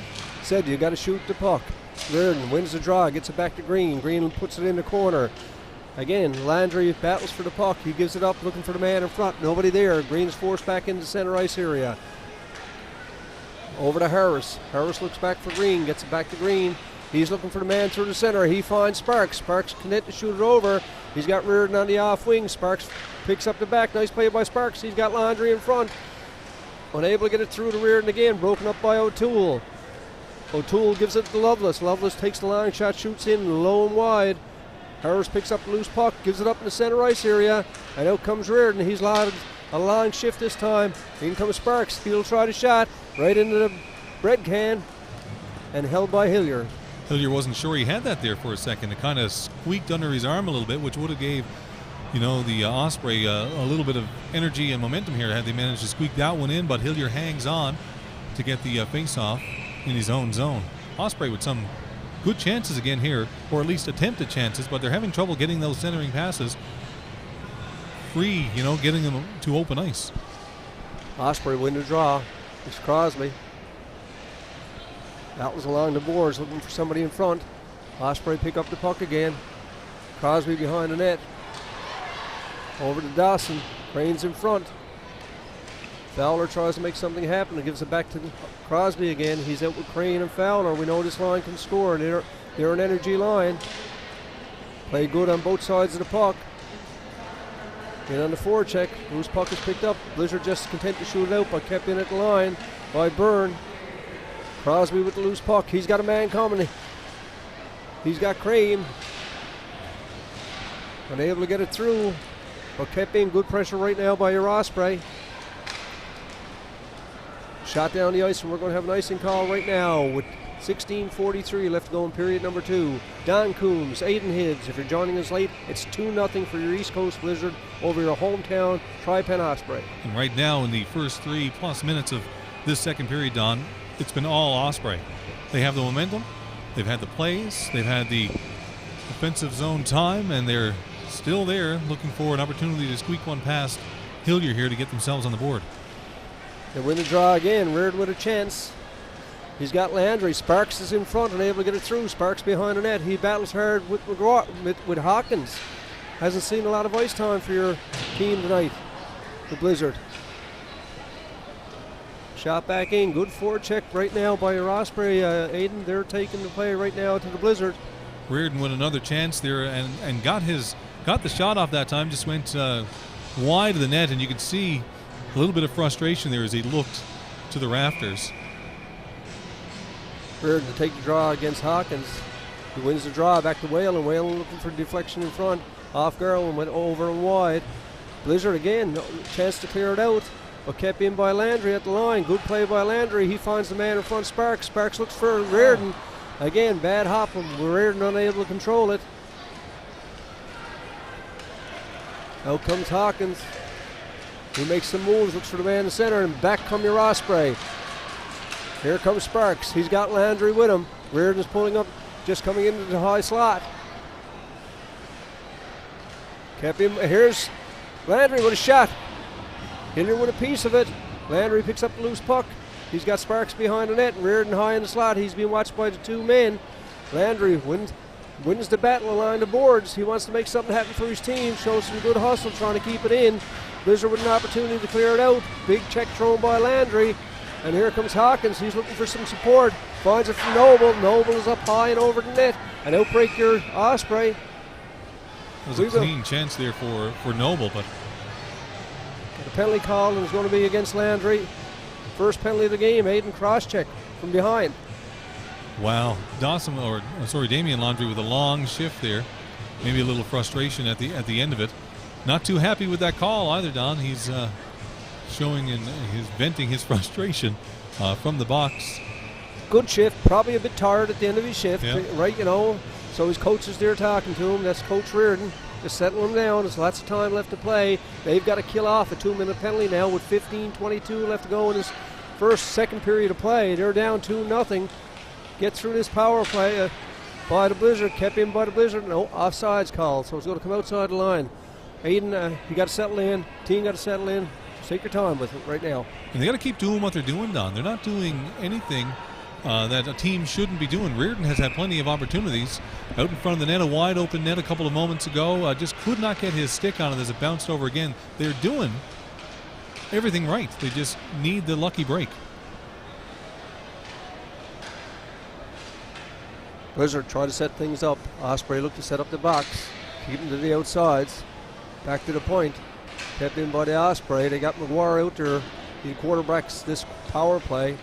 Speaker 2: said, you got to shoot the puck. Reardon wins the draw, gets it back to Green. Green puts it in the corner. Again, Landry battles for the puck. He gives it up, looking for the man in front. Nobody there. Green's forced back into the center ice area. Over to Harris. Harris looks back for Green, gets it back to Green. He's looking for the man through the center. He finds Sparks. Sparks connect to shoot it over. He's got Reardon on the off wing. Sparks picks up the back. Nice play by Sparks. He's got Landry in front. Unable to get it through to Reardon again. Broken up by O'Toole. O'Toole gives it to Lovelace. Lovelace takes the long shot, shoots in low and wide. Harris picks up the loose puck, gives it up in the center ice area, and out comes Reardon. He's allowed a long shift this time. In comes Sparks. He'll try the shot right into the bread can and held by Hillier.
Speaker 1: Hillier wasn't sure he had that there for a second. It kind of squeaked under his arm a little bit, which would have gave, the Osprey a little bit of energy and momentum here had they managed to squeak that one in, but Hillier hangs on to get the face-off in his own zone. Osprey with some good chances again here, or at least attempted chances, but they're having trouble getting those centering passes free, getting them to open ice.
Speaker 2: Osprey win the draw. It's Crosby. That was along the boards looking for somebody in front. Osprey pick up the puck again. Crosby behind the net. Over to Dawson. Crane's in front. Fowler tries to make something happen and gives it back to Crosby again. He's out with Crane and Fowler. We know this line can score. They're an energy line. Play good on both sides of the puck. In on the forecheck. Loose puck is picked up. Blizzard just content to shoot it out, but kept in at the line by Byrne. Crosby with the loose puck. He's got a man coming. He's got Crane. Unable to get it through, but kept in. Good pressure right now by your Osprey. Shot down the ice, and we're going to have an icing call right now with 16:43 left to go in period number 2. Don Coombs, Aidan Hibbs. If you're joining us late, it's 2-0 for your East Coast Blizzard over your hometown Tripen Osprey.
Speaker 1: And right now in the first 3+ minutes of this second period, Don, it's been all Osprey. They have the momentum, they've had the plays, they've had the offensive zone time, and they're still there looking for an opportunity to squeak one past Hillier here to get themselves on the board.
Speaker 2: They win the draw again. Reardon with a chance. He's got Landry. Sparks is in front and able to get it through. Sparks behind the net. He battles hard with Hawkins. Hasn't seen a lot of ice time for your team tonight, the Blizzard. Shot back in. Good forecheck right now by your Osprey. Aidan, they're taking the play right now to the Blizzard.
Speaker 1: Reardon with another chance there and got the shot off that time. Just went wide of the net, and you could see a little bit of frustration there as he looked to the rafters.
Speaker 2: Reardon to take the draw against Hawkins. He wins the draw back to Whalen. Whalen looking for deflection in front. Off Garland, went over and wide. Blizzard again, no chance to clear it out, but kept in by Landry at the line. Good play by Landry. He finds the man in front, Sparks. Sparks looks for Reardon. Again, bad hop. Reardon unable to control it. Out comes Hawkins. He makes some moves, looks for the man in the center, and back come your Osprey. Here comes Sparks. He's got Landry with him. Reardon's pulling up, just coming into the high slot. Kept him. Here's Landry with a shot. Hillier with a piece of it. Landry picks up the loose puck. He's got Sparks behind the net. Reardon high in the slot. He's being watched by the two men. Landry wins the battle along the boards. He wants to make something happen for his team. Shows some good hustle trying to keep it in. Blizzard with an opportunity to clear it out. Big check thrown by Landry. And here comes Hawkins. He's looking for some support. Finds it from Noble. Noble is up high and over the net. And outbreak your Osprey.
Speaker 1: It was a clean chance there for Noble, but
Speaker 2: the penalty call is going to be against Landry. First penalty of the game. Aidan cross-check from behind.
Speaker 1: Wow. Damian Landry with a long shift there. Maybe a little frustration at the end of it. Not too happy with that call either, Don. He's showing and he's venting his frustration from the box.
Speaker 2: Good shift, probably a bit tired at the end of his shift,
Speaker 1: yeah.
Speaker 2: Right, so his coach is there talking to him. That's Coach Reardon, just settling him down. There's lots of time left to play. They've got to kill off a 2-minute penalty now with 15:22 left to go in this second period of play. They're down 2-0. Get through this power play by the Blizzard, kept in by the Blizzard. No, offsides call, so it's going to come outside the line. Aidan, you got to settle in. Team got to settle in. Take your time with it right now.
Speaker 1: And they got to keep doing what they're doing, Don. They're not doing anything that a team shouldn't be doing. Reardon has had plenty of opportunities out in front of the net, a wide open net a couple of moments ago. Just could not get his stick on it as it bounced over again. They're doing everything right. They just need the lucky break.
Speaker 2: Blizzard try to set things up. Osprey look to set up the box. Keep them to the outsides. Back to the point. Kept in by the Osprey. They got McGuire out there. He quarterbacks this power play.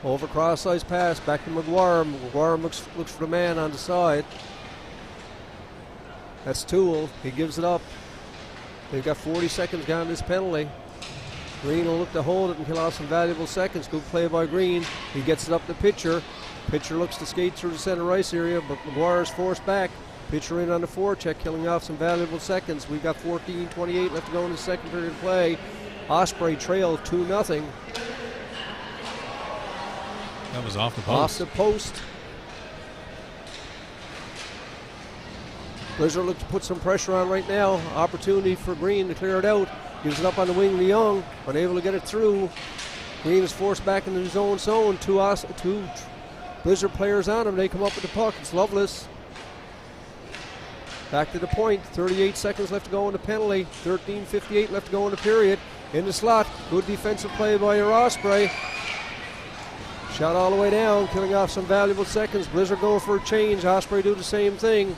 Speaker 2: Over cross-ice pass. Back to McGuire. McGuire looks for the man on the side. That's Toole. He gives it up. They've got 40 seconds gone this penalty. Green will look to hold it and kill off some valuable seconds. Good play by Green. He gets it up to Pitcher. Pitcher looks to skate through the center ice area, but McGuire's forced back. Pitcher in on the forecheck, killing off some valuable seconds. We've got 14:28 left to go in the second period of play. Osprey trail 2-0.
Speaker 1: That was off the post.
Speaker 2: Off the post. Blizzard looks to put some pressure on right now. Opportunity for Green to clear it out. Gives it up on the wing to Young. Unable to get it through. Green is forced back into his own zone. Two Blizzard players on him. They come up with the puck. It's Loveless. Back to the point. 38 seconds left to go in the penalty. 13:58 left to go in the period. In the slot. Good defensive play by Osprey. Shot all the way down, killing off some valuable seconds. Blizzard going for a change. Osprey do the same thing.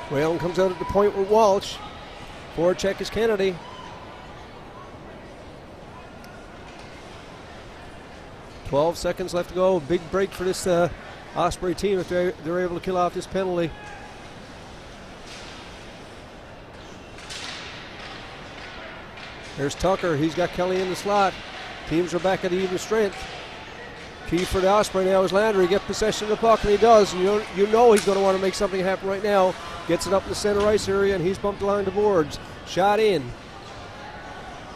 Speaker 2: Whalen comes out at the point with Walsh. Forward check is Kennedy. "12 seconds left to go. Big break for this Osprey team if they're able to kill off this penalty. There's Tucker. He's got Kelly in the slot. Teams are back at even strength. Key for the Osprey now is Landry. Get possession of the puck, and he does. You know he's going to want to make something happen right now. Gets it up in the center ice area, and he's bumped along the boards. Shot in.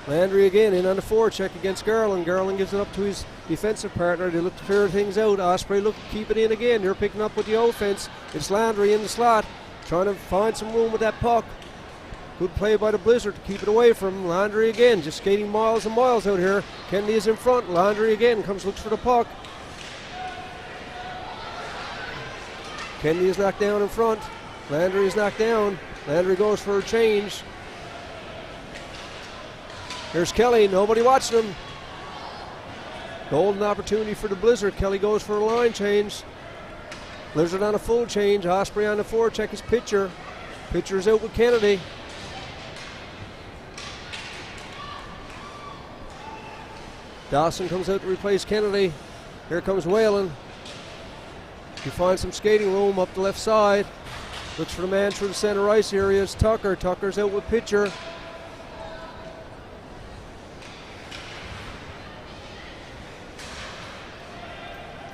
Speaker 2: Landry again in on the forecheck against Garland. Garland gives it up to his defensive partner. They look to figure things out. Osprey look to keep it in again. They're picking up with the offense. It's Landry in the slot, trying to find some room with that puck. Good play by the Blizzard to keep it away from Landry again. Just skating miles and miles out here. Kennedy is in front. Landry again looks for the puck. Kennedy is knocked down in front. Landry is knocked down. Landry goes for a change. There's Kelly. Nobody watching him. Golden opportunity for the Blizzard. Kelly goes for a line change. Blizzard on a full change. Osprey on the forecheck is Pitcher. Pitcher's out with Kennedy. Dawson comes out to replace Kennedy. Here comes Whalen. He finds some skating room up the left side. Looks for the man through the center ice area. It's Tucker. Tucker's out with Pitcher.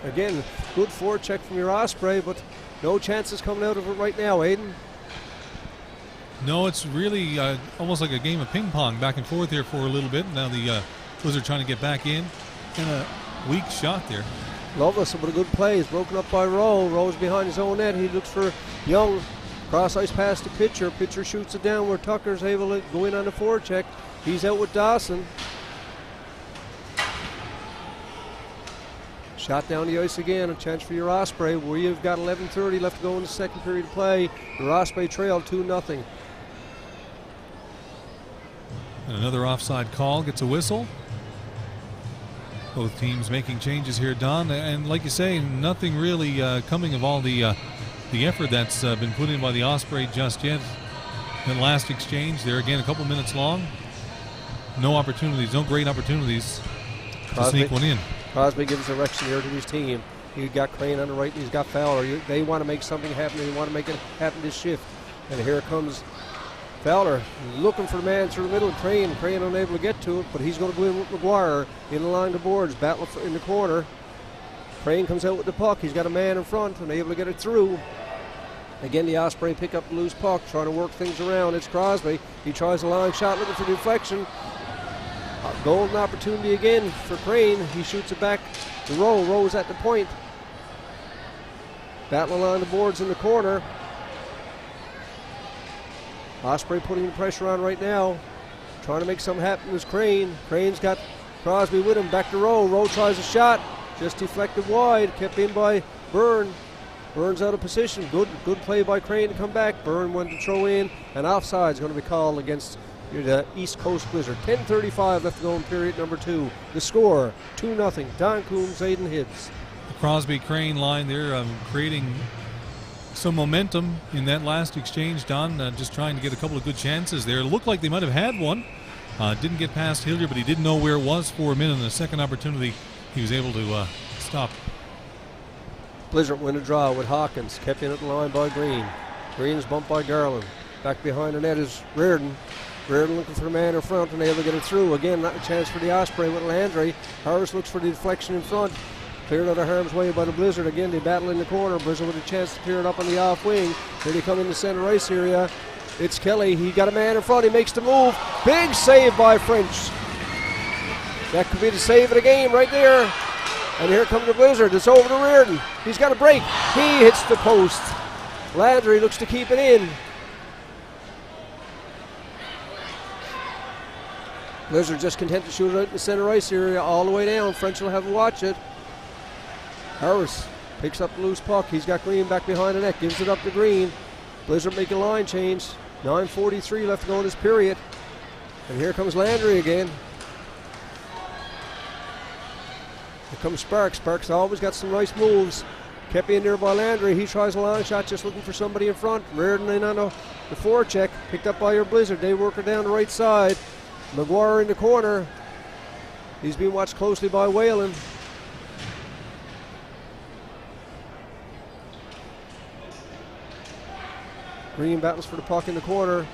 Speaker 2: Again, good forecheck from your Osprey, but no chances coming out of it right now, Aiden.
Speaker 1: No, it's really almost like a game of ping pong back and forth here for a little bit. Now the Blizzard trying to get back in. And a weak shot there.
Speaker 2: Loveless with a good play. He's broken up by Rowe. Rowe's behind his own net. He looks for Young. Cross ice pass to Pitcher. Pitcher shoots it down where Tucker's able to go in on the forecheck. He's out with Dawson. Shot down the ice again. A chance for your Osprey. We've got 11:30 left to go in the second period of play. Your Osprey trailed 2-0.
Speaker 1: And another offside call gets a whistle. Both teams making changes here, Don, and like you say, nothing really coming of all the effort that's been put in by the Osprey just yet. The last exchange there again, a couple minutes long. No opportunities, no great opportunities to sneak one in.
Speaker 2: Crosby gives direction here to his team. He's got Crane on the right, and he's got Fowler. They want to make something happen. They want to make it happen this shift. And here comes Fowler looking for the man through the middle. Crane unable to get to it, but he's going to go in with McGuire in along the boards, battle in the corner. Crane comes out with the puck. He's got a man in front and able to get it through. Again, the Osprey pick up the loose puck, trying to work things around. It's Crosby. He tries a long shot, looking for deflection. Golden opportunity again for Crane. He shoots it back to Rowe. Rowe's at the point. Battle along the boards in the corner. Osprey putting the pressure on right now. Trying to make something happen is Crane. Crane's got Crosby with him. Back to Rowe. Rowe tries a shot. Just deflected wide. Kept in by Byrne. Byrne's out of position. Good play by Crane to come back. Byrne went to throw in. And offside is going to be called against the East Coast Blizzard. 10:35 left to go in period number 2. The score, 2-0. Don Coombs, Aiden Hibbs.
Speaker 1: The Crosby-Crane line there creating some momentum in that last exchange. Don just trying to get a couple of good chances there. It looked like they might have had one. Didn't get past Hilliard, but he didn't know where it was for a minute. In the second opportunity, he was able to stop.
Speaker 2: Blizzard win a draw with Hawkins. Kept in at the line by Green. Green is bumped by Garland. Back behind the net is Reardon. Reardon looking for the man in front and able to get it through. Again, not a chance for the Osprey with Landry. Harris looks for the deflection in front. Cleared out of harm's way by the Blizzard. Again, they battle in the corner. Blizzard with a chance to clear it up on the off wing. Here they come in the center ice area. It's Kelly. He got a man in front. He makes the move. Big save by French. That could be the save of the game right there. And here comes the Blizzard. It's over to Reardon. He's got a break. He hits the post. Landry looks to keep it in. Blizzard just content to shoot it out in the center ice area all the way down. French will have to watch it. Harris picks up the loose puck. He's got Green back behind the net. Gives it up to Green. Blizzard make a line change. 9:43 left to go in this period. And here comes Landry again. Here comes Sparks. Sparks always got some nice moves. Kept in there by Landry. He tries a long shot, just looking for somebody in front. Reardon in on the forecheck. Picked up by your Blizzard. They work her down the right side. McGuire in the corner. He's being watched closely by Whalen. Green battles for the puck in the corner.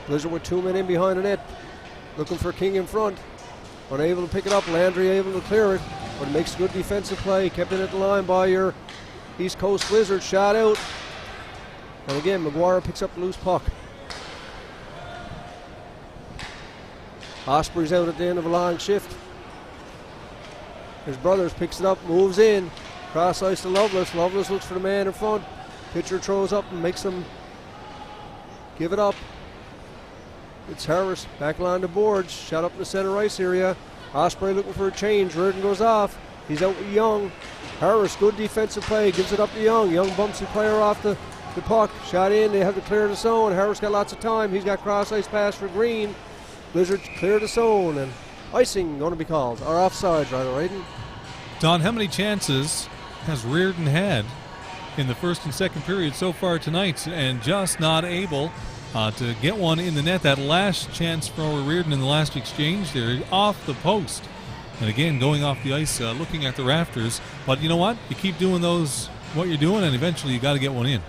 Speaker 2: Blizzard with 2 men in behind the net. Looking for King in front. Unable to pick it up. Landry able to clear it. But it makes a good defensive play. Kept in at the line by your East Coast Blizzard. Shot out. And again, McGuire picks up the loose puck. Osprey's out at the end of a long shift. His Brothers picks it up, moves in. Cross ice to Loveless. Loveless looks for the man in front. Pitcher throws up and makes them give it up. It's Harris back along the boards. Shot up in the center ice area. Osprey looking for a change. Reardon goes off. He's out with Young. Harris, good defensive play. Gives it up to Young. Young bumps the player off the puck. Shot in. They have to clear the zone. Harris got lots of time. He's got cross ice pass for Green. Blizzard clear the zone, and icing going to be called. Or offsides, rather, Aiden.
Speaker 1: Don, how many chances has Reardon had in the first and second period so far tonight, and just not able to get one in the net? That last chance for Reardon in the last exchange, they're off the post. And again, going off the ice, looking at the rafters. But you know what? You keep doing what you're doing, and eventually you got to get one in.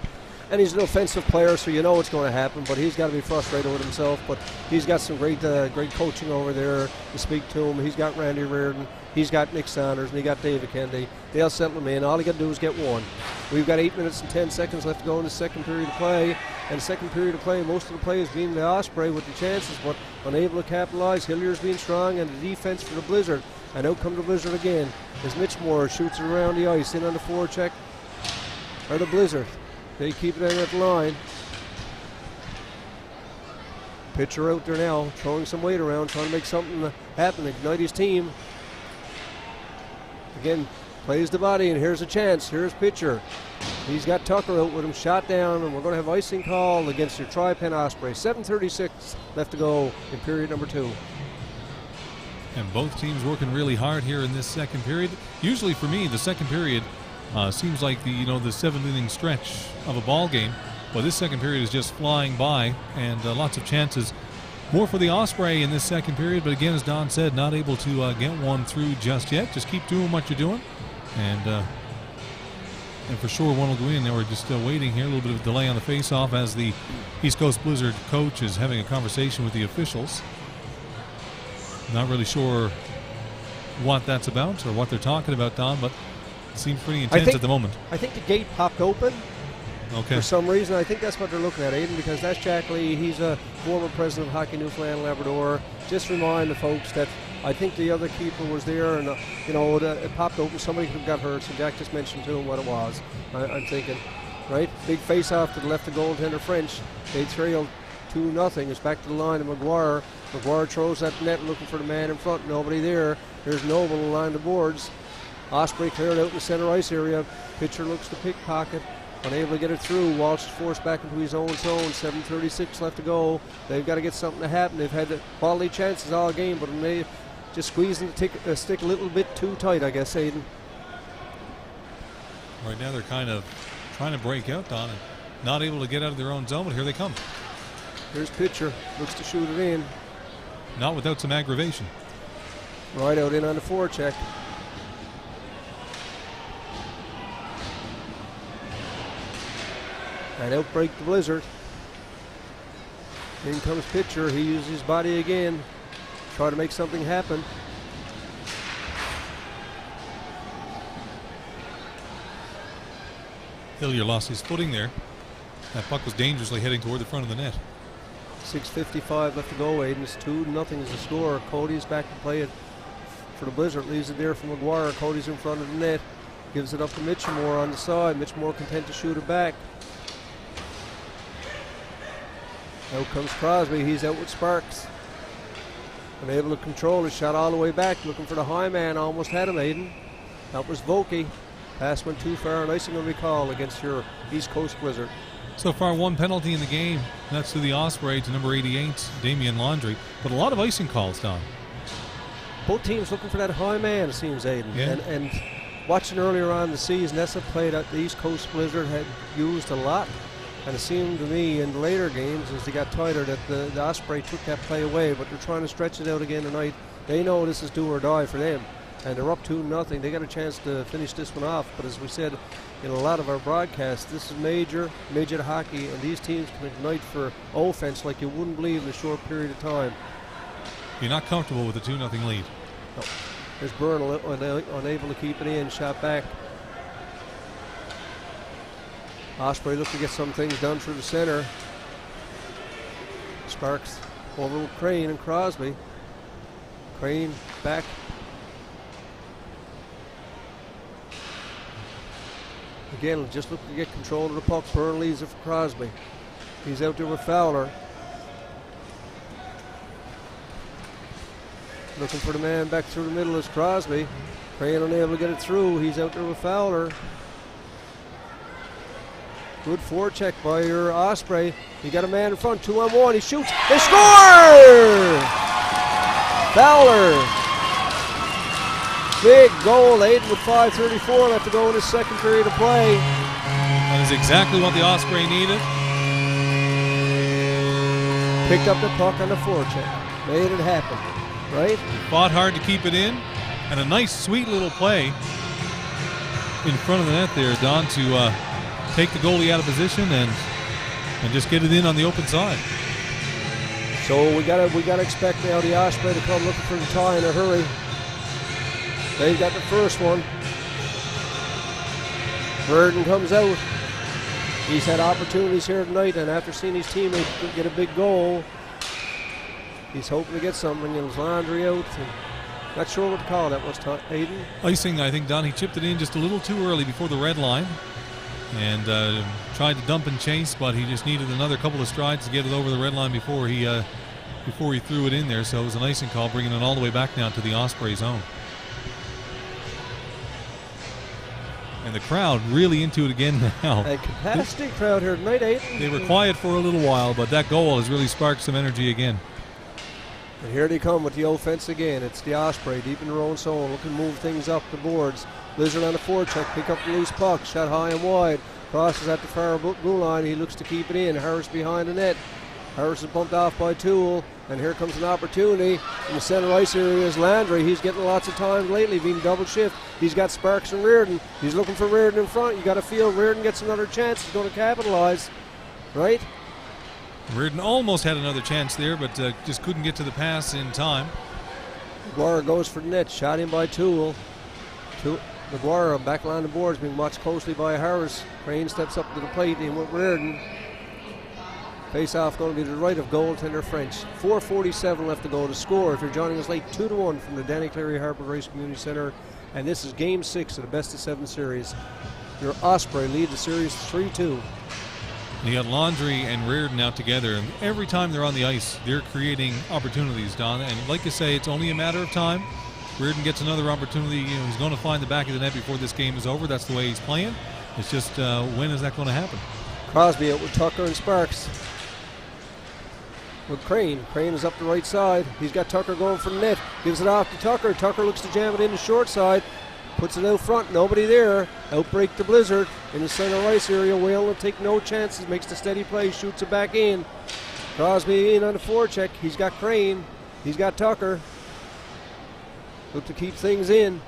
Speaker 2: And he's an offensive player, so you know what's going to happen, but he's got to be frustrated with himself. But he's got some great coaching over there to speak to him. He's got Randy Reardon, he's got Nick Saunders, and he got David Kennedy. They'll settle him in. All he got to do is get one. We've got 8 minutes and 10 seconds left to go in the second period of play. And the second period of play, most of the play is being the Osprey with the chances, but unable to capitalize. Hillier's being strong, and the defense for the Blizzard. And out come the Blizzard again as Mitch Moore shoots it around the ice, in on the forecheck. Or the Blizzard. They keep it in at the line. Pitcher out there now, throwing some weight around, trying to make something happen, ignite his team. Again, plays the body, and here's a chance. Here's Pitcher. He's got Tucker out with him, shot down, and we're going to have icing call against your Tripen Osprey. 7:36 left to go in period number 2.
Speaker 1: And both teams working really hard here in this second period. Usually for me, the second period seems like the 7-inning stretch of a ball game, but this second period is just flying by, and lots of chances more for the Osprey in this second period. But again, as Don said, not able to get one through just yet. Just keep doing what you're doing, and for sure one will go in. Now we're just still waiting here, a little bit of a delay on the face-off as the East Coast Blizzard coach is having a conversation with the officials. Not really sure what that's about or what they're talking about, Don, but it seems pretty intense at the moment.
Speaker 2: I think the gate popped open.
Speaker 1: Okay.
Speaker 2: For some reason, I think that's what they're looking at, Aiden, because that's Jack Lee. He's a former president of Hockey Newfoundland and Labrador. Just remind the folks that I think the other keeper was there, and it popped open. Somebody could have got hurt, so Jack just mentioned to him what it was. I'm thinking, right? Big face-off to the left of goaltender French. They trailed 2-0. It's back to the line of McGuire. McGuire throws at the net, looking for the man in front. Nobody there. There's Noble along the boards. Osprey cleared out in the center ice area. Pitcher looks to pickpocket. Unable to get it through. Walsh is forced back into his own zone. 7:36 left to go. They've got to get something to happen. They've had quality chances all game, but they just squeezing the stick a little bit too tight, I guess, Aiden.
Speaker 1: Right now they're kind of trying to break out, Don, and not able to get out of their own zone, but here they come.
Speaker 2: Here's Pitcher. Looks to shoot it in.
Speaker 1: Not without some aggravation.
Speaker 2: Right out in on the forecheck. And outbreak the Blizzard. In comes Pitcher. He uses his body again. Try to make something happen.
Speaker 1: Hillier lost his footing there. That puck was dangerously heading toward the front of the net.
Speaker 2: 6:55 left to go, Aiden. It's 2-0 is the score. Cody's back to play it for the Blizzard. Leaves it there for McGuire. Cody's in front of the net. Gives it up to Mitchmore on the side. Mitchmore content to shoot it back. Out comes Crosby. He's out with Sparks. Unable to control it, shot all the way back, looking for the high man, almost had him, Aiden. That was Vokey. Pass went too far, and icing will be called against your East Coast Blizzard.
Speaker 1: So far, one penalty in the game. That's to the Osprey, to number 88, Damian Laundrie. But a lot of icing calls, Don.
Speaker 2: Both teams looking for that high man, it seems, Aiden.
Speaker 1: Yeah.
Speaker 2: And watching earlier on in the season, that's a play that the East Coast Blizzard had used a lot. And it seemed to me in the later games, as they got tighter, that the Osprey took that play away. But they're trying to stretch it out again tonight. They know this is do or die for them. And they're up 2-0. They got a chance to finish this one off. But as we said in a lot of our broadcasts, this is major hockey, and these teams can ignite for offense like you wouldn't believe in a short period of time.
Speaker 1: You're not comfortable with a 2-0 lead.
Speaker 2: No. There's Byrne unable to keep it in, shot back. Osprey look to get some things done through the center. Sparks over with Crane and Crosby. Crane back. Again, just looking to get control of the puck. Byrne leaves it for Crosby. He's out there with Fowler. Looking for the man back through the middle is Crosby. Crane unable to get it through. He's out there with Fowler. Good forecheck by your Osprey. He got a man in front, 2-on-1. He shoots. They score! Fowler. Big goal, Aiden, with 5:34 left to go in his second period of play.
Speaker 1: That is exactly what the Osprey needed.
Speaker 2: Picked up the puck on the forecheck. Made it happen, right?
Speaker 1: Fought hard to keep it in. And a nice, sweet little play in front of the net there, Don, to take the goalie out of position and just get it in on the open side.
Speaker 2: So we gotta expect now the Osprey to come looking for the tie in a hurry. They've got the first one. Verdon comes out. He's had opportunities here tonight, and after seeing his teammates get a big goal, he's hoping to get something. He's Laundrie out. Not sure what to call that was, Aiden.
Speaker 1: Icing, I think, Don. He chipped it in just a little too early before the red line and tried to dump and chase, but he just needed another couple of strides to get it over the red line before he threw it in there. So it was an icing call, bringing it all the way back now to the Osprey zone. And the crowd really into it again now.
Speaker 2: A capacity crowd here tonight, Aiden.
Speaker 1: They were quiet for a little while, but that goal has really sparked some energy again.
Speaker 2: And here they come with the offense again. It's the Osprey deep in their own zone, looking to move things up the boards. Blizzard on the forecheck, pick up the loose puck, shot high and wide. Crosses at the far blue line. He looks to keep it in. Harris behind the net. Harris is bumped off by Toole, and here comes an opportunity in the center ice area is Laundrie. He's getting lots of time lately, being double shift. He's got Sparks and Reardon. He's looking for Reardon in front. You got to feel Reardon gets another chance. He's going to capitalize, right?
Speaker 1: Reardon almost had another chance there, but just couldn't get to the pass in time.
Speaker 2: McGuire goes for the net, shot in by Toole. McGuire on back line of boards being watched closely by Harris. Crane steps up to the plate in with Reardon. Face-off going to be to the right of goaltender French. 4:47 left to go to score. If you're joining us late, 2-1 from the Danny Cleary Harbour Race Community Centre. And this is Game 6 of the best-of-7 series. Your Osprey lead the series 3-2.
Speaker 1: You got Laundrie and Reardon out together, and every time they're on the ice, they're creating opportunities, Don. And like you say, it's only a matter of time. Reardon gets another opportunity. He's going to find the back of the net before this game is over. That's the way he's playing. It's just when is that going to happen?
Speaker 2: Crosby out with Tucker and Sparks. With Crane. Crane is up the right side. He's got Tucker going for the net. Gives it off to Tucker. Tucker looks to jam it in the short side. Puts it out front. Nobody there. Outbreak the Blizzard in the center ice area. Whalen will take no chances. Makes the steady play. Shoots it back in. Crosby in on the forecheck. He's got Crane. He's got Tucker. Look to keep things in.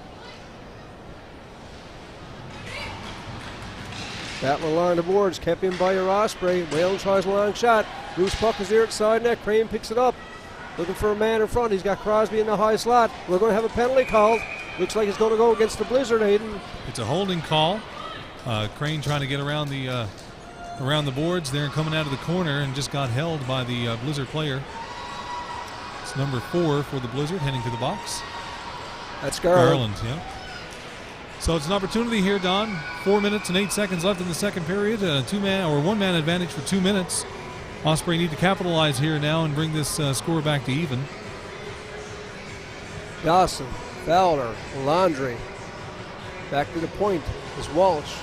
Speaker 2: Battle line of boards kept in by your Osprey. Whalen tries a long shot. Loose puck is there at side net. Crane picks it up. Looking for a man in front. He's got Crosby in the high slot. We're going to have a penalty called. Looks like it's going to go against the Blizzard, Aiden.
Speaker 1: It's a holding call. Crane trying to get around the boards there and coming out of the corner and just got held by the Blizzard player. It's number 4 for the Blizzard heading to the box.
Speaker 2: That's Garland.
Speaker 1: Yeah. So it's an opportunity here, Don. 4 minutes and 8 seconds left in the second period. One-man advantage for 2 minutes. Osprey need to capitalize here now and bring this score back to even.
Speaker 2: Dawson, Fowler, Landry. Back to the point is Walsh.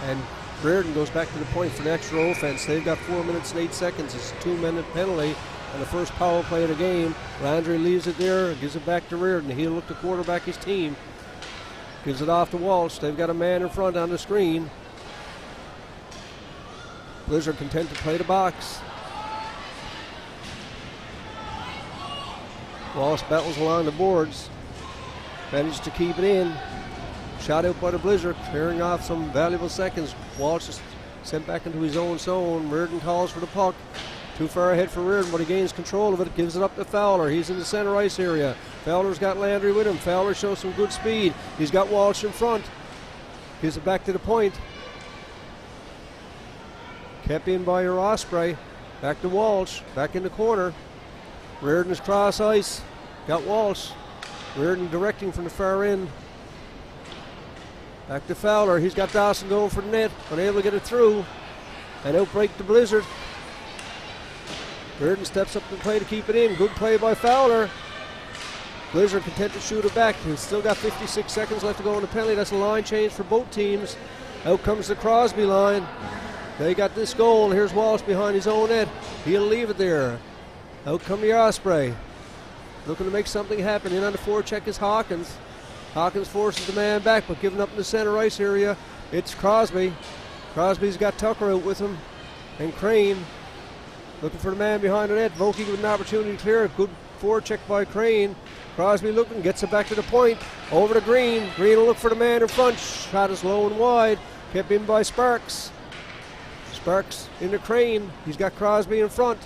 Speaker 2: And Reardon goes back to the point for an extra offense. They've got 4 minutes and 8 seconds. It's a 2-minute penalty and the first power play of the game. Landry leaves it there, gives it back to Reardon. He'll look to quarterback his team. Gives it off to Walsh. They've got a man in front on the screen. Blizzard content to play the box. Walsh battles along the boards. Manages to keep it in. Shot out by the Blizzard, clearing off some valuable seconds. Walsh is sent back into his own zone. Reardon calls for the puck. Too far ahead for Reardon, but he gains control of it. Gives it up to Fowler. He's in the center ice area. Fowler's got Landry with him. Fowler shows some good speed. He's got Walsh in front. Gives it back to the point. Kept in by Osprey. Back to Walsh. Back in the corner. Reardon is cross ice. Got Walsh. Reardon directing from the far end. Back to Fowler. He's got Dawson going for the net. Unable to get it through. And outbreak the Blizzard. Reardon steps up to play to keep it in. Good play by Fowler. Blizzard content to shoot it back. He's still got 56 seconds left to go in the penalty. That's a line change for both teams. Out comes the Crosby line. They got this goal. Here's Walsh behind his own net. He'll leave it there. Out come the Osprey. Looking to make something happen. In on the forecheck is Hawkins. Hawkins forces the man back, but giving up in the center ice area, it's Crosby. Crosby's got Tucker out with him. And Crane looking for the man behind the net. Vokey with an opportunity to clear it. Good forecheck by Crane. Crosby looking, gets it back to the point. Over to Green. Green will look for the man in front. Shot is low and wide. Kept in by Sparks. Sparks into Crane. He's got Crosby in front.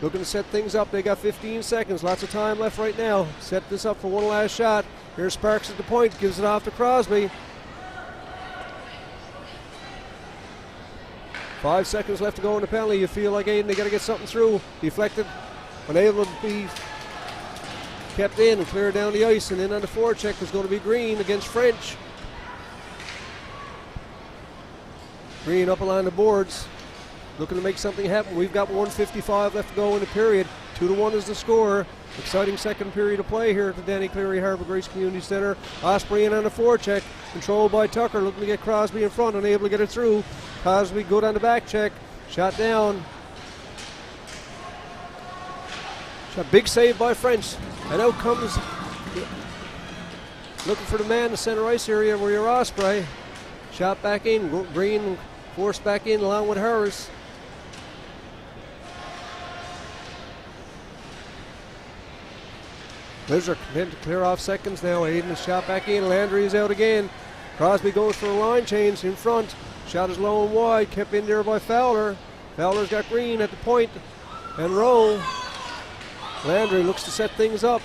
Speaker 2: Looking to set things up. They got 15 seconds. Lots of time left right now. Set this up for one last shot. Here's Sparks at the point. Gives it off to Crosby. 5 seconds left to go in the penalty. You feel like Aiden, they got to get something through. Deflected. Unable to be kept in and cleared down the ice. And in on the forecheck was going to be Green against French. Green up along the boards. Looking to make something happen. We've got 1:55 left to go in the period. 2-1 is the score. Exciting second period of play here at the Danny Cleary Harbour Grace Community Centre. Osprey in on the forecheck. Controlled by Tucker. Looking to get Crosby in front. Unable to get it through. Crosby good on the back check. Shot down. Shot big save by French. And out comes looking for the man in the center ice area where you're Osprey. Shot back in. Green forced back in along with Harris. Blizzard content to clear off seconds now. Aiden is shot back in. Landry is out again. Crosby goes for a line change in front. Shot is low and wide. Kept in there by Fowler. Fowler's got Green at the point. And roll. Landry looks to set things up.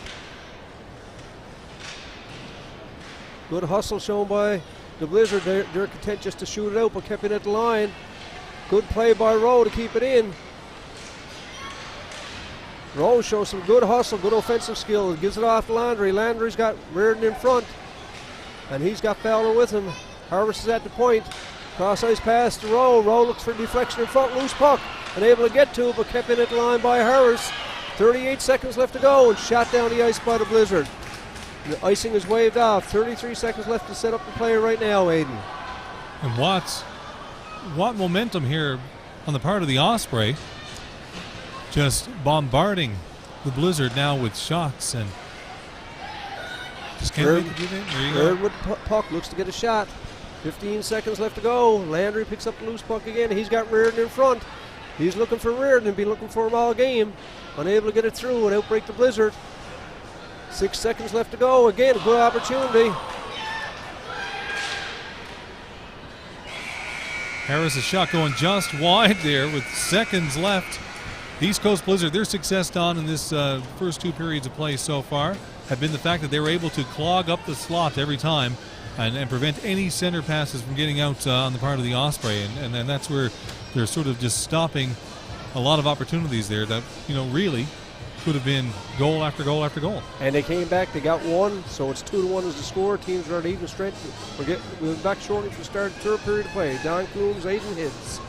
Speaker 2: Good hustle shown by the Blizzard. They're content just to shoot it out, but kept it at the line. Good play by Rowe to keep it in. Rowe shows some good hustle, good offensive skill. Gives it off to Landry. Landry's got Reardon in front. And he's got Fowler with him. Harbour is at the point. Cross ice pass to Rowe. Rowe looks for deflection in front. Loose puck. Unable to get to it, but kept in at the line by Harris. 38 seconds left to go and shot down the ice by the Blizzard. The icing is waved off. 33 seconds left to set up the play right now, Aiden.
Speaker 1: And what momentum here on the part of the Osprey. Just bombarding the Blizzard now with shots and just can't make it give in. There you go.
Speaker 2: Third with puck, looks to get a shot. 15 seconds left to go. Landry picks up the loose puck again. He's got Reardon in front. He's looking for Reardon and been looking for him all game. Unable to get it through and outbreak the Blizzard. 6 seconds left to go. Again, a good opportunity.
Speaker 1: Harris' shot going just wide there with seconds left. The East Coast Blizzard, their success, Don, in this first two periods of play so far have been the fact that they were able to clog up the slot every time and prevent any center passes from getting out on the part of the Osprey. And that's where they're sort of just stopping a lot of opportunities there that, really could have been goal after goal after goal.
Speaker 2: And they came back, they got one, so it's 2-1 as the score. Teams are at even strength. We'll be back shortly for the start of the third period of play. Don Coombs, Aiden Hibbs.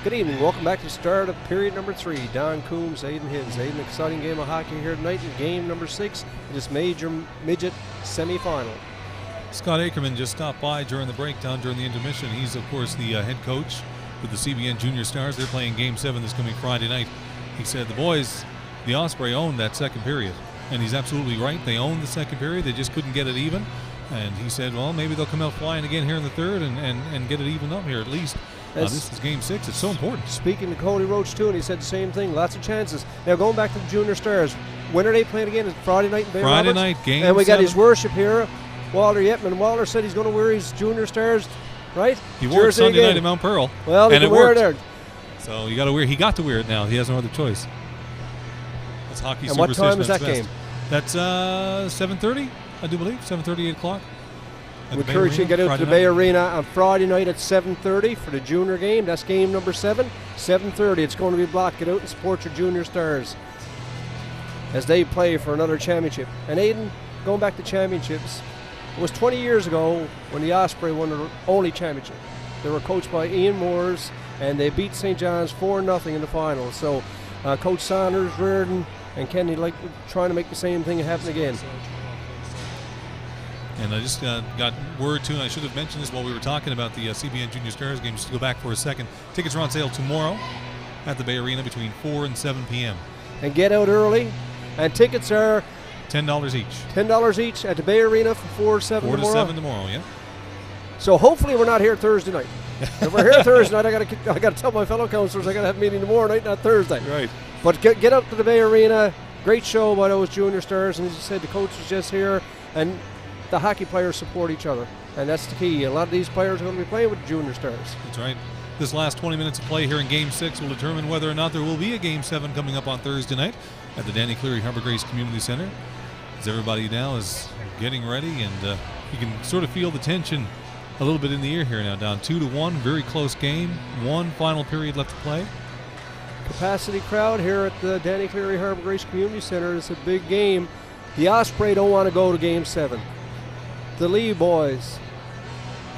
Speaker 2: Good evening. Welcome back to the start of period number 3. Don Coombs, Aidan Hibbs. Aidan, exciting game of hockey here tonight in game number 6 in this major midget semifinal.
Speaker 1: Scott Ackerman just stopped by during the breakdown during the intermission. He's, of course, the head coach with the CBN Junior Stars. They're playing Game 7 this coming Friday night. He said the boys, the Osprey, owned that second period. And he's absolutely right. They owned the second period. They just couldn't get it even. And he said, well, maybe they'll come out flying again here in the third and get it evened up here at least. This is Game 6. It's so important.
Speaker 2: Speaking to Cody Roach, too, and he said the same thing. Lots of chances. Now, going back to the Junior Stars, when are they playing again? It's Friday night in Bay
Speaker 1: Friday
Speaker 2: Roberts?
Speaker 1: night, Game 7.
Speaker 2: And we got his worship here, Walter Yetman. Walter said he's going to wear his Junior Stars, right?
Speaker 1: He wore it Sunday night in Mount Pearl.
Speaker 2: Well, he
Speaker 1: and
Speaker 2: can wear it there.
Speaker 1: So you got to wear. He got to wear it now. He has no other choice. That's hockey.
Speaker 2: And what time is that game?
Speaker 1: That's 7:30, I do believe. 7:30, 8 o'clock.
Speaker 2: We encourage you to get out to the Bay Arena on Friday night at 7:30 for the junior game. That's game number 7. 7:30. It's going to be blocked. Get out and support your Junior Stars as they play for another championship. And Aidan, going back to championships, it was 20 years ago when the Osprey won the only championship. They were coached by Ian Moores, and they beat St. John's 4-0 in the final. So Coach Saunders, Reardon, and Kenny like trying to make the same thing happen again.
Speaker 1: And I just got word, too, and I should have mentioned this while we were talking about the CBN Junior Stars game, just to go back for a second. Tickets are on sale tomorrow at the Bay Arena between 4 and 7 p.m.
Speaker 2: And get out early. And tickets are
Speaker 1: $10 each.
Speaker 2: $10 each at the Bay Arena from 4 to 7
Speaker 1: 4
Speaker 2: tomorrow.
Speaker 1: to 7 tomorrow, yeah.
Speaker 2: So hopefully we're not here Thursday night. If we're here Thursday night, I got to tell my fellow counselors I got to have a meeting tomorrow night, not Thursday.
Speaker 1: Right.
Speaker 2: But get up to the Bay Arena. Great show by those Junior Stars. And as you said, the coach was just here. And the hockey players support each other, and that's the key. A lot of these players are going to be playing with the Junior Stars.
Speaker 1: That's right. This last 20 minutes of play here in Game 6 will determine whether or not there will be a Game 7 coming up on Thursday night at the Danny Cleary Harbour Grace Community Center. As everybody now is getting ready, and you can sort of feel the tension a little bit in the air here now. Down 2-1, very close game. One final period left to play.
Speaker 2: Capacity crowd here at the Danny Cleary Harbour Grace Community Center. It's a big game. The Osprey don't want to go to Game 7. The Lee boys,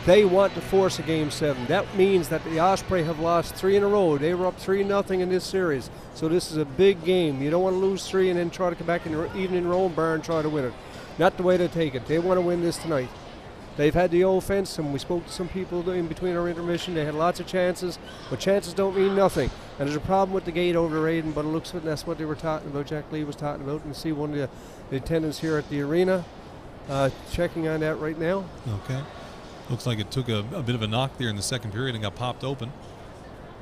Speaker 2: they want to force a Game 7. That means that the Osprey have lost 3 in a row. They were up 3-0 in this series. So this is a big game. You don't want to lose 3 and then try to come back even in your own barn and try to win it. Not the way to take it. They want to win this tonight. They've had the old fence, and we spoke to some people in between our intermission. They had lots of chances, but chances don't mean nothing. And there's a problem with the gate over there, Aidan, but it looks like that's what they were talking about. Jack Lee was talking about, and you see one of the attendants here at the arena. Checking on that right now.
Speaker 1: Okay. Looks like it took a bit of a knock there in the second period and got popped open.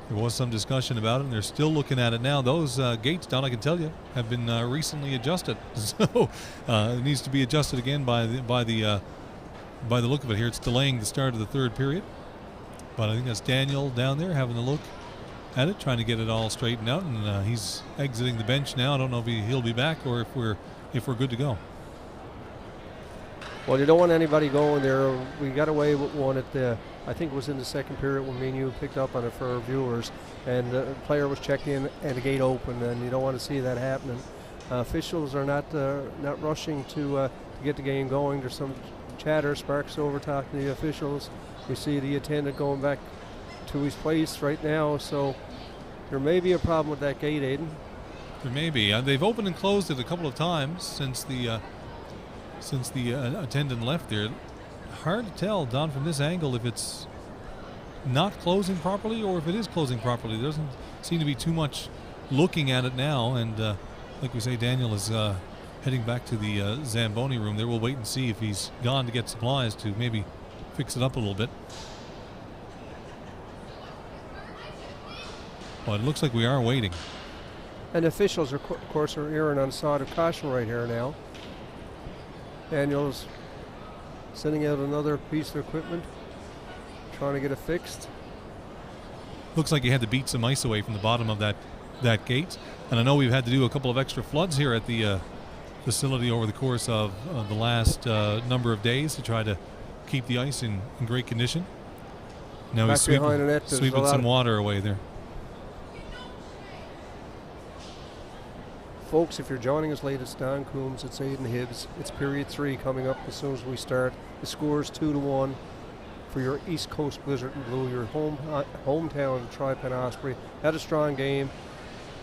Speaker 1: There was some discussion about it, and they're still looking at it now. Those gates, Don, I can tell you, have been recently adjusted. So it needs to be adjusted again by the look of it here. It's delaying the start of the third period. But I think that's Daniel down there having a look at it, trying to get it all straightened out, and he's exiting the bench now. I don't know if he'll be back or if we're good to go.
Speaker 2: Well, you don't want anybody going there. We got away with one at the, I think it was in the second period when me and you picked up on it for our viewers, and the player was checked in and the gate opened, and you don't want to see that happening. Officials are not rushing to get the game going. There's some chatter, Sparks over talking to the officials. We see the attendant going back to his place right now, so there may be a problem with that gate, Aidan.
Speaker 1: There may be. They've opened and closed it a couple of times since the attendant left there. Hard to tell, Don, from this angle if it's not closing properly or if it is closing properly. There doesn't seem to be too much looking at it now, and like we say, Daniel is heading back to the Zamboni room there. We'll wait and see if he's gone to get supplies to maybe fix it up a little bit. Well, it looks like we are waiting.
Speaker 2: And officials, of course, are erring on the side of caution right here now. Daniel's sending out another piece of equipment, trying to get it fixed.
Speaker 1: Looks like he had to beat some ice away from the bottom of that gate. And I know we've had to do a couple of extra floods here at the facility over the course of the last number of days to try to keep the ice in great condition. Now he's sweeping some water away there.
Speaker 2: Folks, if you're joining us late, it's Don Coombs, it's Aidan Hibbs. It's period 3 coming up as soon as we start. The score is 2-1. for your East Coast Blizzard and Blue, your hometown Tripen Osprey. Had a strong game.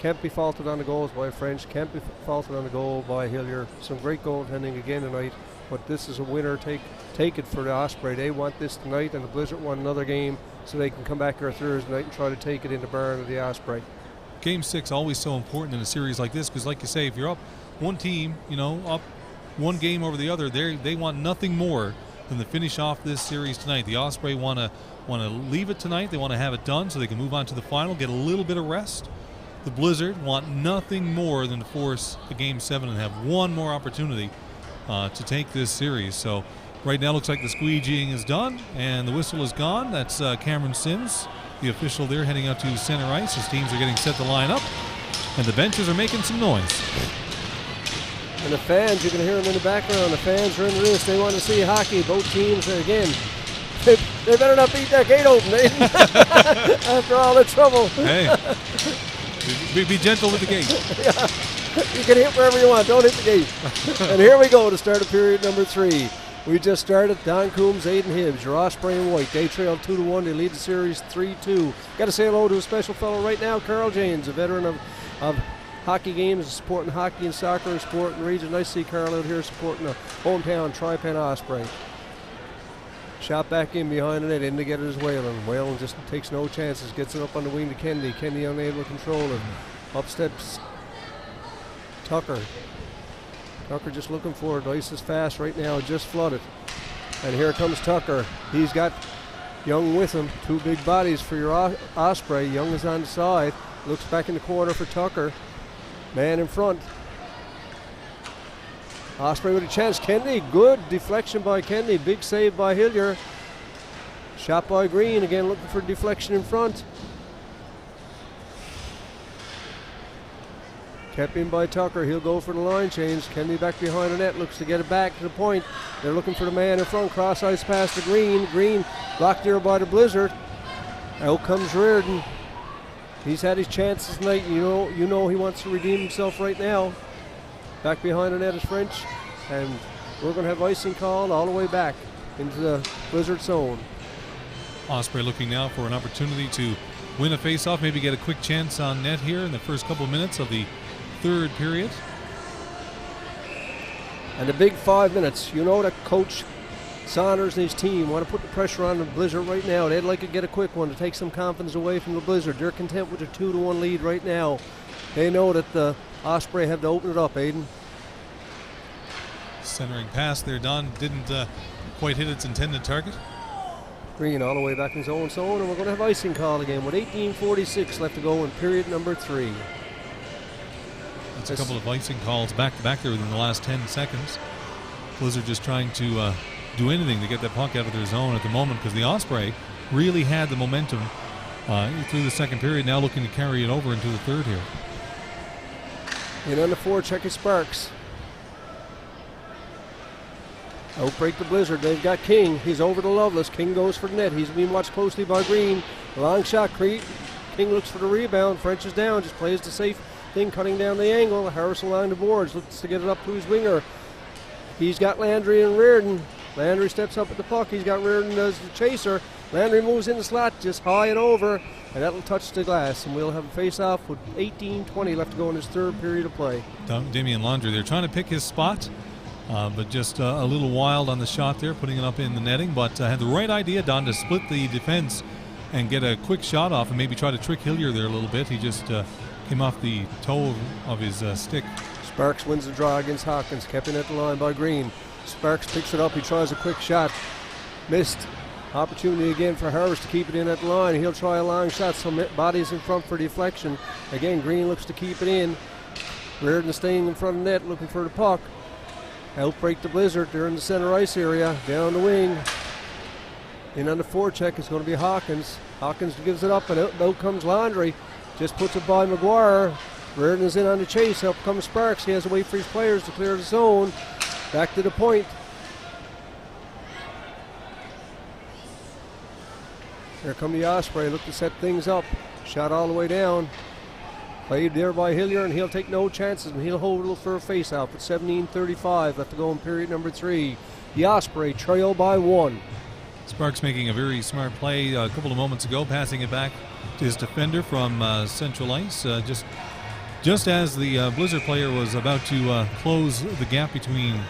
Speaker 2: Can't be faulted on the goals by French. Can't be faulted on the goal by Hillier. Some great goaltending again tonight. But this is a winner. Take it for the Osprey. They want this tonight, and the Blizzard want another game so they can come back here Thursday night and try to take it in the barn of the Osprey.
Speaker 1: Game 6 always so important in a series like this because, like you say, if you're up one team, up one game over the other, they want nothing more than to finish off this series tonight. The Osprey want to leave it tonight. They want to have it done so they can move on to the final, get a little bit of rest. The Blizzard want nothing more than to force a Game 7 and have one more opportunity to take this series. So right now looks like the squeegeeing is done and the whistle is gone. That's Cameron Sims, the official there, heading out to center ice as teams are getting set to line up, and the benches are making some noise.
Speaker 2: And the fans, you can hear them in the background. The fans are into this. They want to see hockey. Both teams, again, they better not beat that gate open, eh? After all the trouble.
Speaker 1: Hey, be gentle with the gate.
Speaker 2: Yeah. You can hit wherever you want. Don't hit the gate. And here we go to start of period number 3. We just started. Don Coombs, Aidan Hibbs, your Osprey and White. They trail 2-1. They lead the series 3-2. Got to say hello to a special fellow right now, Carl James, a veteran of hockey games, supporting hockey and soccer and sport and region. Nice to see Carl out here supporting the hometown Tripen Osprey. Shot back in behind the net, in to get it is Whalen. Whalen just takes no chances, gets it up on the wing to Kennedy. Kennedy unable to control it. Up steps Tucker. Tucker just looking for it. The ice is fast right now, just flooded. And here comes Tucker. He's got Young with him. 2 big bodies for your Osprey. Young is on the side. Looks back in the corner for Tucker. Man in front. Osprey with a chance. Kennedy, good deflection by Kennedy. Big save by Hillier. Shot by Green, again looking for deflection in front. Kept in by Tucker. He'll go for the line change. Kennedy back behind the net. Looks to get it back to the point. They're looking for the man in front. Cross ice pass to Green. Green blocked there by the Blizzard. Out comes Reardon. He's had his chances tonight. You know he wants to redeem himself right now. Back behind the net is French. And we're going to have icing called all the way back into the Blizzard zone.
Speaker 1: Osprey looking now for an opportunity to win a face-off, maybe get a quick chance on net here in the first couple of minutes of the third period.
Speaker 2: And the big 5 minutes. You know that Coach Saunders and his team want to put the pressure on the Blizzard right now. They'd like to get a quick one to take some confidence away from the Blizzard. They're content with a 2-1 lead right now. They know that the Osprey have to open it up, Aidan.
Speaker 1: Centering pass there, Don didn't quite hit its intended target.
Speaker 2: Green all the way back in his own zone, and we're going to have icing call again with 18:46 left to go in period number 3.
Speaker 1: That's a couple of icing calls back to back there within the last 10 seconds. Blizzard just trying to do anything to get that puck out of their zone at the moment, because the Osprey really had the momentum through the second period, now looking to carry it over into the third here.
Speaker 2: In on the forecheck is Sparks. Outbreak the Blizzard. They've got King. He's over to Loveless. King goes for the net. He's being watched closely by Green. Long shot. King looks for the rebound. French is down. Just plays the safe thing, cutting down the angle. Harris along the boards. Looks to get it up to his winger. He's got Landry and Reardon. Landry steps up at the puck. He's got Reardon as the chaser. Landry moves in the slot, just high and over, and that'll touch the glass. And we'll have a face-off with 18:20 left to go in this third period of play.
Speaker 1: Damian Landry, they're trying to pick his spot. But just a little wild on the shot there, putting it up in the netting. But had the right idea, Don, to split the defense and get a quick shot off and maybe try to trick Hillier there a little bit. He just came off the toe of his stick.
Speaker 2: Sparks wins the draw against Hawkins, kept in at the line by Green. Sparks picks it up. He tries a quick shot. Missed. Opportunity again for Harris to keep it in at the line. He'll try a long shot. Some bodies in front for deflection. Again, Green looks to keep it in. Reardon staying in front of the net, looking for the puck. Outbreak the Blizzard. They're in the center ice area. Down the wing. In on the forecheck is going to be Hawkins. Hawkins gives it up, and out comes Landry. Just puts it by McGuire. Reardon is in on the chase. Up comes Sparks. He has to wait for his players to clear the zone. Back to the point. Here come the Osprey. Look to set things up. Shot all the way down. Played there by Hillier, and he'll take no chances, and he'll hold it for a face-off with 17:35 left to go in period number 3. The Osprey trail by 1.
Speaker 1: Sparks making a very smart play a couple of moments ago, passing it back to his defender from Central Ice. Just as the Blizzard player was about to close the gap between